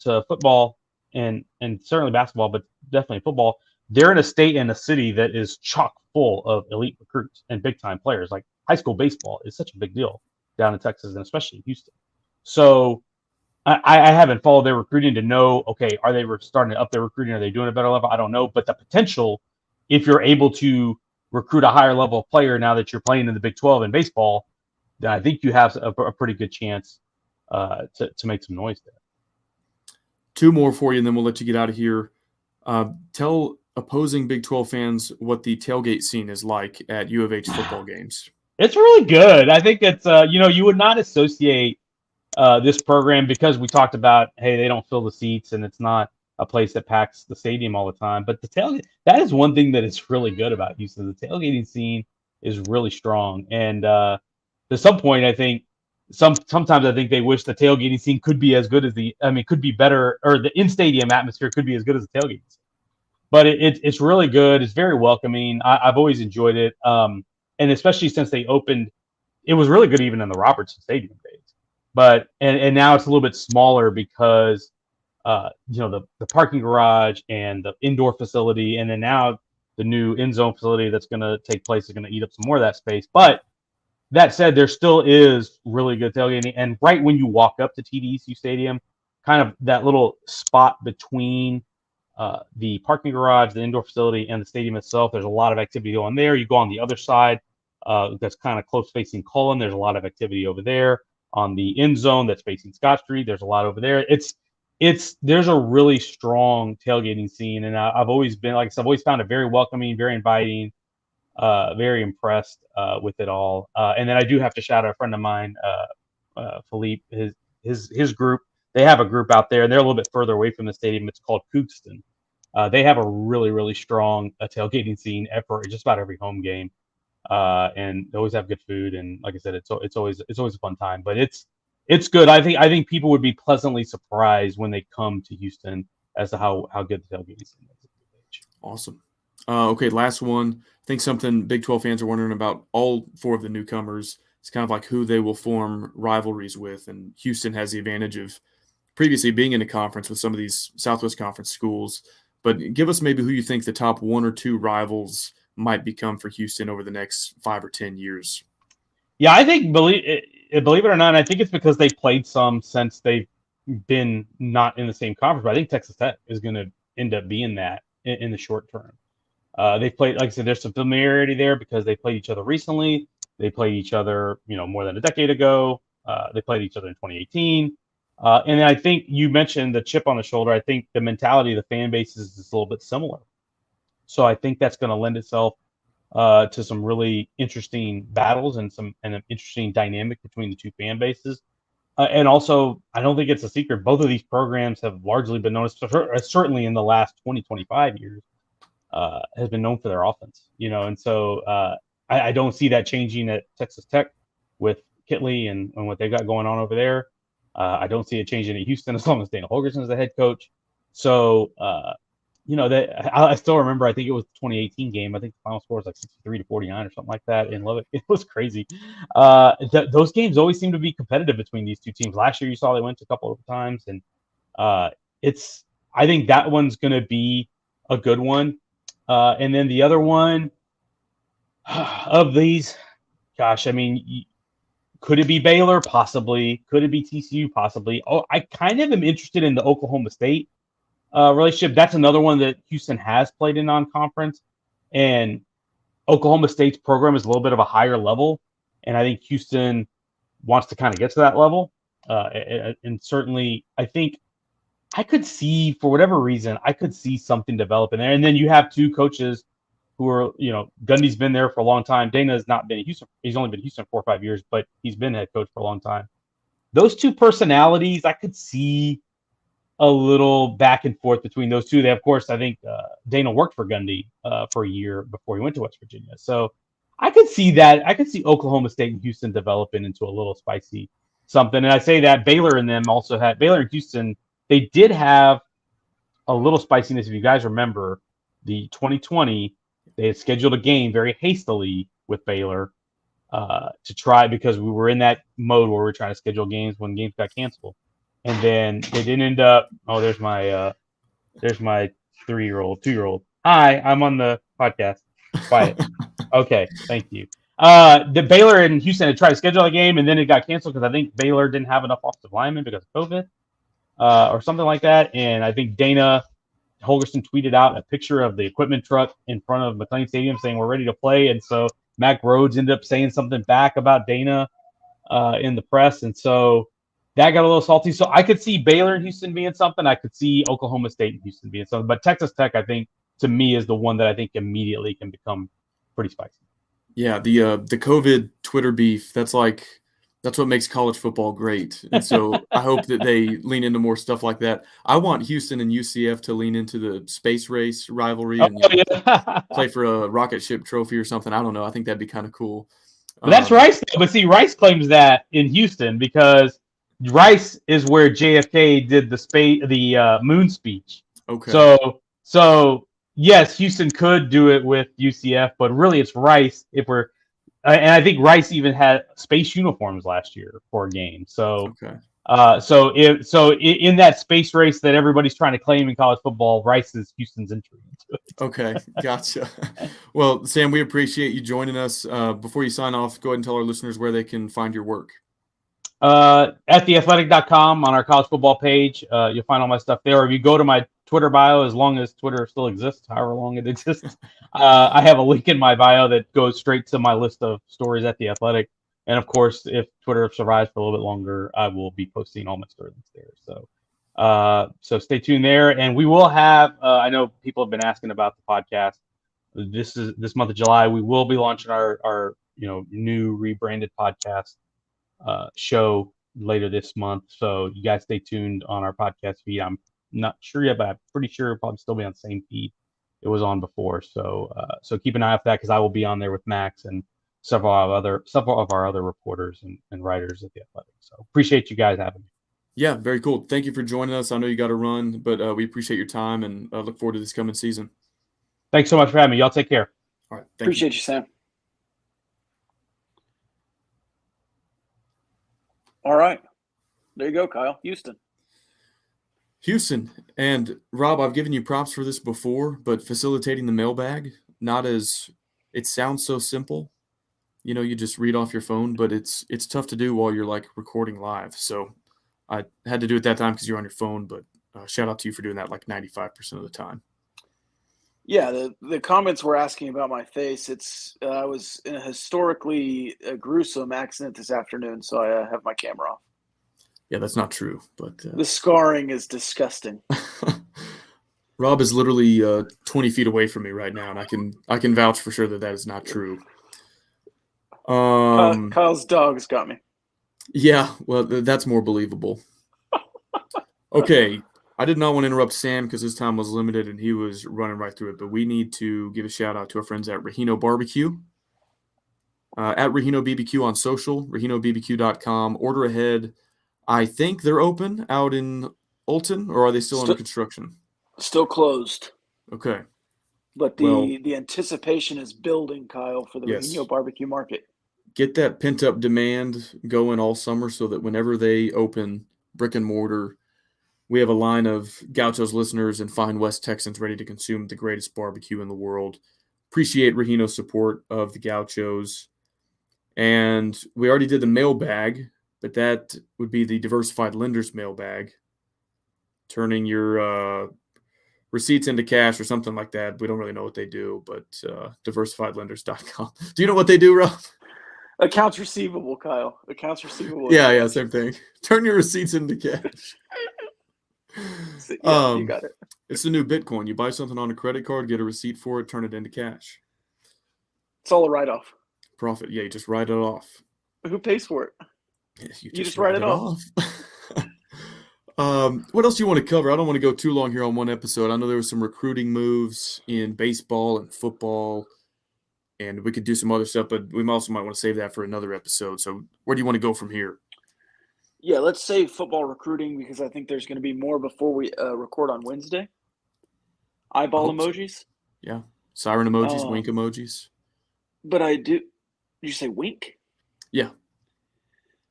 Speaker 3: football and certainly basketball, but definitely football. They're in a state and a city that is chock full of elite recruits and big time players. Like, high school baseball is such a big deal down in Texas, and especially in Houston. So I haven't followed their recruiting to know, okay, are they starting to up their recruiting? Are they doing a better level? I don't know. But the potential, if you're able to recruit a higher level of player now that you're playing in the Big 12 in baseball, then I think you have a pretty good chance to make some noise there.
Speaker 2: Two more for you, and then we'll let you get out of here. Tell opposing Big 12 fans what the tailgate scene is like at U of H football games.
Speaker 3: It's really good. I think it's, you would not associate this program because we talked about, hey, they don't fill the seats and it's not a place that packs the stadium all the time. But the tailgate, that is one thing that is really good about Houston. The tailgating scene is really strong. And to some point, I think sometimes I think they wish the tailgating scene could be as good as could be better, or the in-stadium atmosphere could be as good as the tailgating scene. But it's really good. It's very welcoming. I've always enjoyed it. And especially since they opened, it was really good even in the Robertson Stadium days. But and now it's a little bit smaller because the parking garage and the indoor facility, and then now the new end zone facility that's going to take place is going to eat up some more of that space. But that said, there still is really good tailgating. And right when you walk up to TDECU Stadium, kind of that little spot between the parking garage, the indoor facility, and the stadium itself, there's a lot of activity going there. You go on the other side, that's kind of close facing Cullen. There's a lot of activity over there. On the end zone that's facing Scott Street, there's a lot over there. There's a really strong tailgating scene, and I've always been, like I said, I've always found it very welcoming, very inviting, very impressed with it all. And then I do have to shout out a friend of mine, Philippe, his group. They have a group out there, and they're a little bit further away from the stadium. It's called Cougston. They have a really, really strong tailgating scene for just about every home game, and they always have good food. And like I said, it's always a fun time. But it's good. I think people would be pleasantly surprised when they come to Houston as to how good the tailgating scene is.
Speaker 2: Awesome. Okay, last one. I think something Big 12 fans are wondering about all four of the newcomers. It's kind of like who they will form rivalries with, and Houston has the advantage of previously being in a conference with some of these Southwest Conference schools. But give us maybe who you think the top one or two rivals might become for Houston over the next 5 or 10 years.
Speaker 3: Yeah, I think, believe it or not, I think it's because they played some since they've been not in the same conference. But I think Texas Tech is going to end up being that in the short term. They played, like I said, there's some familiarity there because they played each other recently. They played each other, more than a decade ago. They played each other in 2018. And I think you mentioned the chip on the shoulder. I think the mentality of the fan base is a little bit similar. So I think that's going to lend itself to some really interesting battles and an interesting dynamic between the two fan bases. And also, I don't think it's a secret. Both of these programs have largely been known, certainly in the last 20, 25 years, has been known for their offense. And so I don't see that changing at Texas Tech with Kitley and what they've got going on over there. I don't see it changing at Houston as long as Dana Holgorsen is the head coach. So, I still remember, I think it was the 2018 game. I think the final score was like 63-49 or something like that in Lubbock. It was crazy. Those games always seem to be competitive between these two teams. Last year, you saw they went to a couple of times, and I think that one's going to be a good one. And then the other one of these, gosh, could it be Baylor? Possibly. Could it be TCU? Possibly. Oh, I kind of am interested in the Oklahoma State relationship. That's another one that Houston has played in non-conference, and Oklahoma State's program is a little bit of a higher level, and I think Houston wants to kind of get to that level. And certainly, I think I could see, for whatever reason, I could see something develop in there. And then you have two coaches who are, Gundy's been there for a long time. Dana has not been at Houston. He's only been at Houston 4 or 5 years, but he's been head coach for a long time. Those two personalities, I could see a little back and forth between those two. They, of course, I think Dana worked for Gundy for a year before he went to West Virginia. So I could see that. I could see Oklahoma State and Houston developing into a little spicy something. And I say that Baylor and Houston, they did have a little spiciness. If you guys remember, the 2020, they had scheduled a game very hastily with Baylor to try, because we were in that mode where we were trying to schedule games when games got canceled. And then they didn't end up. Oh, there's my 2-year-old. Hi, I'm on the podcast. Quiet. Okay, thank you. the Baylor and Houston had tried to schedule a game, and then it got canceled because I think Baylor didn't have enough offensive linemen because of COVID, or something like that. And I think Dana Holgerson tweeted out a picture of the equipment truck in front of McLean Stadium saying we're ready to play. And so Mac Rhodes ended up saying something back about Dana in the press, and so that got a little salty. So I could see Baylor and Houston being something. I could see Oklahoma State and Houston being something. But Texas Tech, I think, to me, is the one that I think immediately can become pretty spicy.
Speaker 2: Yeah, the COVID Twitter beef, that's what makes college football great. And so I hope that they lean into more stuff like that. I want Houston and UCF to lean into the space race rivalry and play for a rocket ship trophy or something. I don't know. I think that'd be kind of cool.
Speaker 3: But that's Rice, though. But see, Rice claims that in Houston because Rice is where JFK did the moon speech.
Speaker 2: Okay.
Speaker 3: So yes, Houston could do it with UCF, but really it's Rice. And I think Rice even had space uniforms last year for a game. So
Speaker 2: okay.
Speaker 3: In that space race that everybody's trying to claim in college football, Rice is Houston's entry into it.
Speaker 2: Okay, gotcha. Well, Sam, we appreciate you joining us. Before you sign off, go ahead and tell our listeners where they can find your work.
Speaker 3: At theathletic.com on our college football page, you'll find all my stuff there. Or if you go to my Twitter bio, as long as Twitter still exists, however long it exists, I have a link in my bio that goes straight to my list of stories at The Athletic. And of course, if Twitter survives for a little bit longer, I will be posting all my stories there. So stay tuned there. And we will have, I know people have been asking about the podcast. This month of July, we will be launching our new rebranded podcast show later this month. So you guys stay tuned on our podcast feed. I'm not sure yet, but I'm pretty sure it'll probably still be on the same feed it was on before. So keep an eye out for that because I will be on there with Max and several of our other reporters and writers at The Athletic. So appreciate you guys having me.
Speaker 2: Yeah, very cool. Thank you for joining us. I know you got to run, but we appreciate your time and look forward to this coming season.
Speaker 3: Thanks so much for having me. Y'all take care.
Speaker 2: All right.
Speaker 1: Appreciate you, Sam. All right. There you go, Kyle.
Speaker 2: Houston. And Rob, I've given you props for this before, but facilitating the mailbag, it sounds so simple. You just read off your phone, but it's tough to do while you're like recording live. So I had to do it that time because you're on your phone, but shout out to you for doing that like 95% of the time.
Speaker 1: Yeah, the comments were asking about my face. I was in a historically gruesome accident this afternoon, so I have my camera off.
Speaker 2: Yeah, that's not true, but
Speaker 1: the scarring is disgusting.
Speaker 2: Rob is literally 20 feet away from me right now, and I can vouch for sure that is not true.
Speaker 1: Kyle's dog's got me.
Speaker 2: Yeah, well, that's more believable. Okay, I did not want to interrupt Sam because his time was limited and he was running right through it, but we need to give a shout out to our friends at Regino Barbecue. At Regino BBQ on social, ReginoBBQ.com. Order ahead. I think they're open out in Olton, or are they still under construction?
Speaker 1: Still closed.
Speaker 2: Okay.
Speaker 1: But the anticipation is building, Kyle, for the Regino barbecue market.
Speaker 2: Get that pent-up demand going all summer so that whenever they open brick and mortar, we have a line of Gauchos listeners and fine West Texans ready to consume the greatest barbecue in the world. Appreciate Regino's support of the Gauchos. And we already did the mailbag, but that would be the Diversified Lenders mailbag, turning your receipts into cash or something like that. We don't really know what they do, but diversifiedlenders.com. Do you know what they do, Rob?
Speaker 1: Accounts receivable, Kyle. Accounts receivable.
Speaker 2: Yeah, same thing. Turn your receipts into cash.
Speaker 1: Yeah, you got it.
Speaker 2: It's the new Bitcoin. You buy something on a credit card, get a receipt for it, turn it into cash.
Speaker 1: It's all a write-off.
Speaker 2: Profit. Yeah, you just write it off.
Speaker 1: Who pays for it?
Speaker 2: You just write it off. What else do you want to cover? I don't want to go too long here on one episode. I know there was some recruiting moves in baseball and football, and we could do some other stuff, but we also might want to save that for another episode. So where do you want to go from here?
Speaker 1: Yeah, let's save football recruiting because I think there's going to be more before we record on Wednesday. Eyeball emojis.
Speaker 2: So. Yeah. Siren emojis, wink emojis.
Speaker 1: But I do – did you say wink?
Speaker 2: Yeah.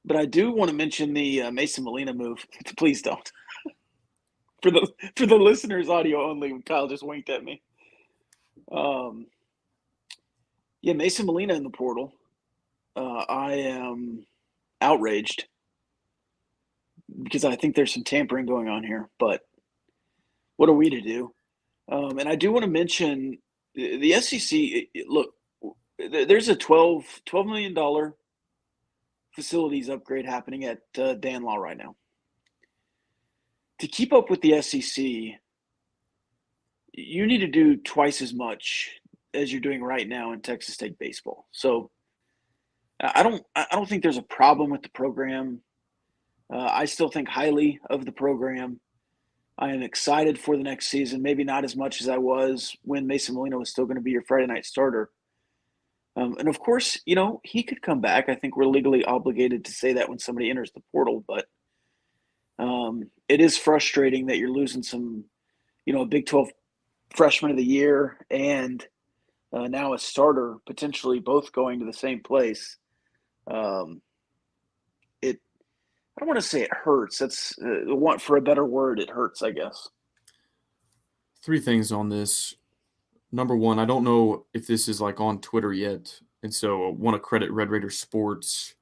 Speaker 1: But I do want to mention the Mason Molina move. Please don't. For the listeners, audio only, Kyle just winked at me. Yeah, Mason Molina in the portal. I am outraged because I think there's some tampering going on here. But what are we to do? And I do want to mention the SEC. Look, there's a $12 million facilities upgrade happening at Danlaw right now. To keep up with the SEC, you need to do twice as much as you're doing right now in Texas State baseball. So I don't think there's a problem with the program. I still think highly of the program. I am excited for the next season, maybe not as much as I was when Mason Molina was still going to be your Friday night starter. And of course, he could come back. I think we're legally obligated to say that when somebody enters the portal, but it is frustrating that you're losing some, a Big 12 freshman of the year and now a starter, potentially both going to the same place. I don't want to say it hurts. That's for a better word. It hurts, I guess.
Speaker 2: 3 things on this. Number one, I don't know if this is like on Twitter yet, and so I want to credit Red Raider Sports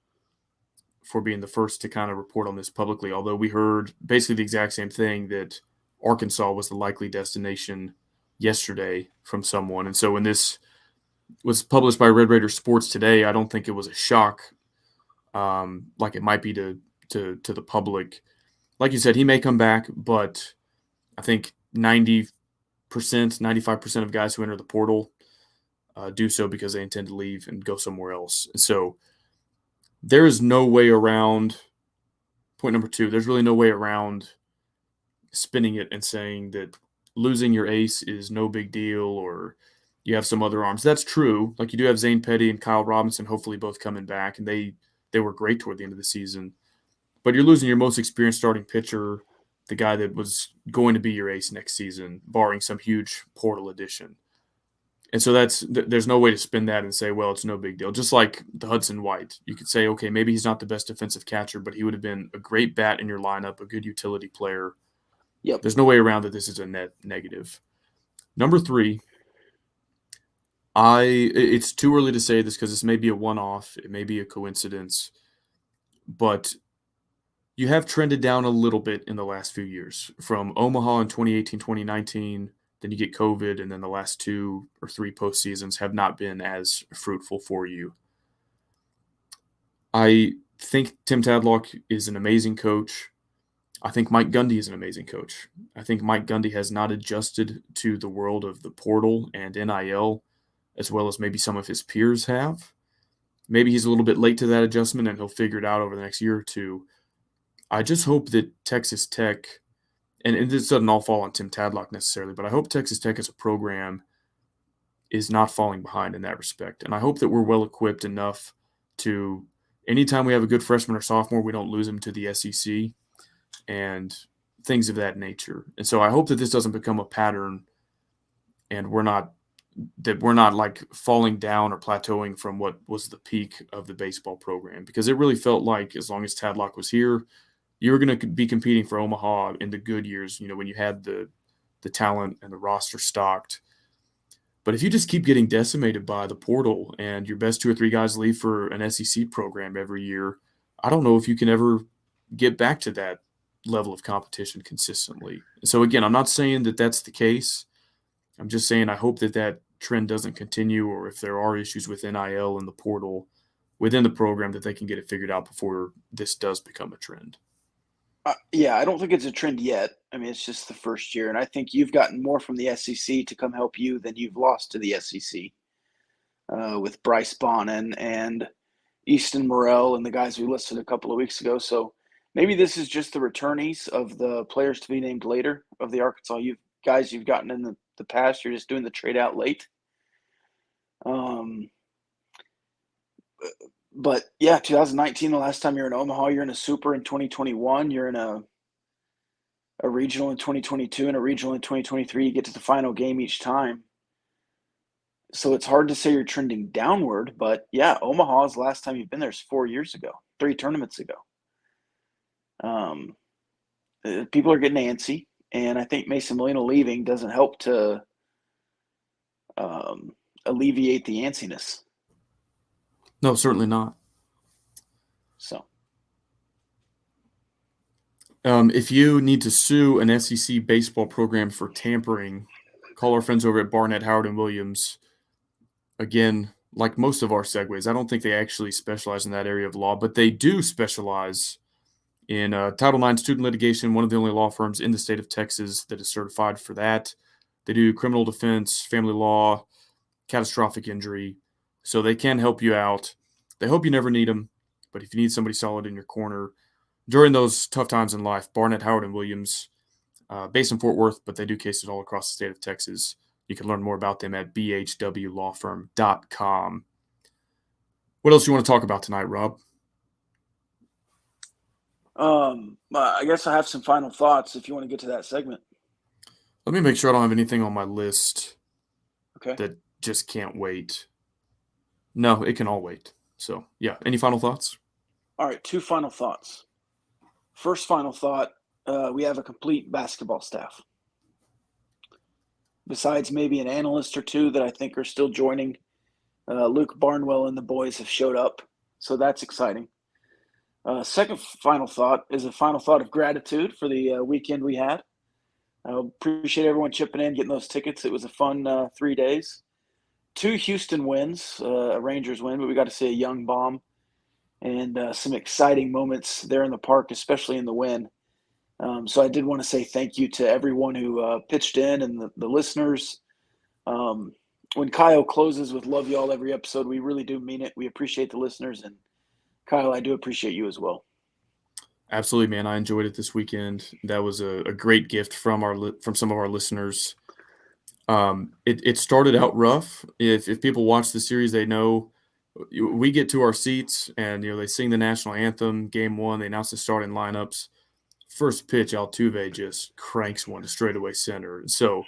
Speaker 2: for being the first to kind of report on this publicly, although we heard basically the exact same thing, that Arkansas was the likely destination yesterday from someone. And so when this was published by Red Raider Sports today, I don't think it was a shock like it might be to the public. Like you said, he may come back, but I think 90%, 95% of guys who enter the portal do so because they intend to leave and go somewhere else. And so there is no way around point number 2. There's really no way around spinning it and saying that losing your ace is no big deal or you have some other arms. That's true. Like, you do have Zane Petty and Kyle Robinson hopefully both coming back, and they were great toward the end of the season. But you're losing your most experienced starting pitcher, the guy that was going to be your ace next season, barring some huge portal addition. And so there's no way to spin that and say, well, it's no big deal. Just like the Hudson White. You could say, okay, maybe he's not the best defensive catcher, but he would have been a great bat in your lineup, a good utility player.
Speaker 1: Yep.
Speaker 2: There's no way around that this is a net negative. Number 3, it's too early to say this because this may be a one-off. It may be a coincidence. But you have trended down a little bit in the last few years. From Omaha in 2018, 2019, then you get COVID, and then the last 2 or 3 postseasons have not been as fruitful for you. I think Tim Tadlock is an amazing coach. I think Mike Gundy is an amazing coach. I think Mike Gundy has not adjusted to the world of the portal and NIL as well as maybe some of his peers have. Maybe he's a little bit late to that adjustment, and he'll figure it out over the next year or two. I just hope that Texas Tech, and this doesn't all fall on Tim Tadlock necessarily, but I hope Texas Tech as a program is not falling behind in that respect. And I hope that we're well equipped enough to, anytime we have a good freshman or sophomore, we don't lose him to the SEC and things of that nature. And so I hope that this doesn't become a pattern and we're not like falling down or plateauing from what was the peak of the baseball program, because it really felt like as long as Tadlock was here, you were going to be competing for Omaha in the good years, when you had the talent and the roster stocked. But if you just keep getting decimated by the portal and your best 2 or 3 guys leave for an SEC program every year, I don't know if you can ever get back to that level of competition consistently. So again, I'm not saying that that's the case. I'm just saying I hope that trend doesn't continue, or if there are issues with NIL and the portal within the program, that they can get it figured out before this does become a trend.
Speaker 1: Yeah, I don't think it's a trend yet. I mean, it's just the first year, and I think you've gotten more from the SEC to come help you than you've lost to the SEC with Bryce Bonin and Easton Morrell and the guys we listed a couple of weeks ago. So maybe this is just the returnees of the players to be named later of the Arkansas guys you've gotten in the past. You're just doing the trade out late. But yeah, 2019, the last time you're in Omaha, you're in a super in 2021, you're in a regional in 2022 and a regional in 2023. You get to the final game each time. So it's hard to say you're trending downward, but yeah, Omaha's last time you've been there is 4 years ago, 3 tournaments ago. People are getting antsy, and I think Mason Molina leaving doesn't help to alleviate the antsiness.
Speaker 2: No, certainly not.
Speaker 1: So,
Speaker 2: if you need to sue an SEC baseball program for tampering, call our friends over at Barnett, Howard, and Williams. Again, like most of our segues, I don't think they actually specialize in that area of law, but they do specialize in Title IX student litigation, one of the only law firms in the state of Texas that is certified for that. They do criminal defense, family law, catastrophic injury, so they can help you out. They hope you never need them, but if you need somebody solid in your corner during those tough times in life, Barnett, Howard, and Williams, based in Fort Worth, but they do cases all across the state of Texas. You can learn more about them at bhwlawfirm.com. What else you want to talk about tonight, Rob?
Speaker 1: I guess I have some final thoughts if you want to get to that segment.
Speaker 2: Let me make sure I don't have anything on my list
Speaker 1: Okay.
Speaker 2: that just can't wait. No, it can all wait. So, yeah. Any final thoughts?
Speaker 1: All right, 2 final thoughts. First final thought, we have a complete basketball staff. Besides maybe an analyst or 2 that I think are still joining, Luke Barnwell and the boys have showed up, so that's exciting. Second final thought is a final thought of gratitude for the weekend we had. I appreciate everyone chipping in, getting those tickets. It was a fun 3 days. 2 Houston wins, a Rangers win, but we got to see a young bomb and some exciting moments there in the park, especially in the win. So I did want to say thank you to everyone who pitched in and the listeners. When Kyle closes with love y'all every episode, we really do mean it. We appreciate the listeners. And Kyle, I do appreciate you as well.
Speaker 2: Absolutely, man. I enjoyed it this weekend. That was a great gift from some of our listeners. It started out rough. If people watch the series, they know we get to our seats and they sing the national anthem. Game 1, they announce the starting lineups. First pitch, Altuve just cranks one to straightaway center. So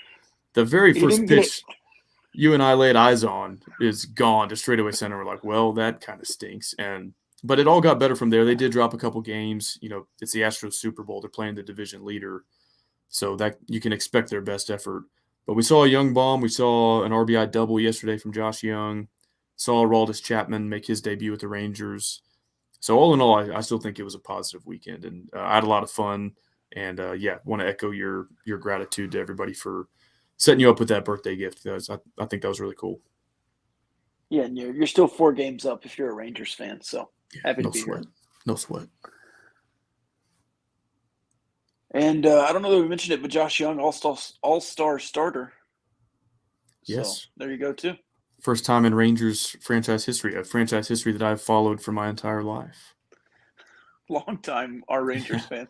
Speaker 2: the very first pitch you and I laid eyes on is gone to straightaway center. We're like, well, that kind of stinks. But it all got better from there. They did drop a couple games. It's the Astros Super Bowl. They're playing the division leader. So that you can expect their best effort. But we saw a young bomb. We saw an RBI double yesterday from Josh Young. Saw Aroldis Chapman make his debut with the Rangers. So all in all, I still think it was a positive weekend. And I had a lot of fun. And, want to echo your gratitude to everybody for setting you up with that birthday gift. I think that was really cool.
Speaker 1: Yeah, and you're still 4 games up if you're a Rangers fan. So happy to be here.
Speaker 2: No sweat.
Speaker 1: And I don't know that we mentioned it, but Josh Young, all-star starter.
Speaker 2: Yes.
Speaker 1: So there you go, too.
Speaker 2: First time in Rangers franchise history, a franchise history that I've followed for my entire life.
Speaker 1: Long time, our Rangers fan.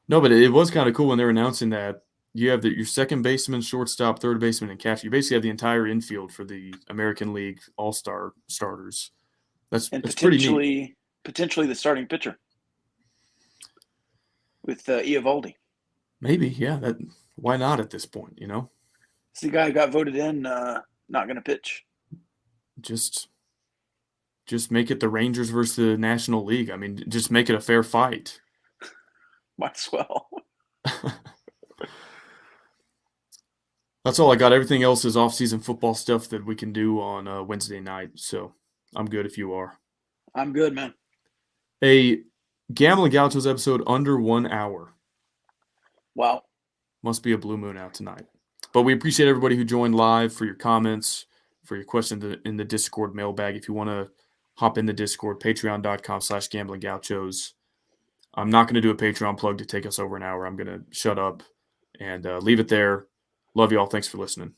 Speaker 2: No, but it was kind of cool when they were announcing that you have your second baseman, shortstop, third baseman, and catcher. You basically have the entire infield for the American League All-Star starters. That's pretty neat.
Speaker 1: Potentially the starting pitcher with Eovaldi.
Speaker 2: Maybe, yeah. Why not at this point?
Speaker 1: It's the guy who got voted in, not going to pitch.
Speaker 2: Just make it the Rangers versus the National League. I mean, just make it a fair fight.
Speaker 1: Might as well.
Speaker 2: That's all I got. Everything else is off-season football stuff that we can do on Wednesday night. So I'm good if you are.
Speaker 1: I'm good, man.
Speaker 2: A Gambling Gauchos episode under 1 hour.
Speaker 1: Wow.
Speaker 2: Must be a blue moon out tonight. But we appreciate everybody who joined live, for your comments, for your questions in the Discord mailbag. If you want to hop in the Discord, patreon.com/gamblinggauchos. I'm not going to do a Patreon plug to take us over an hour. I'm going to shut up and leave it there. Love you all. Thanks for listening.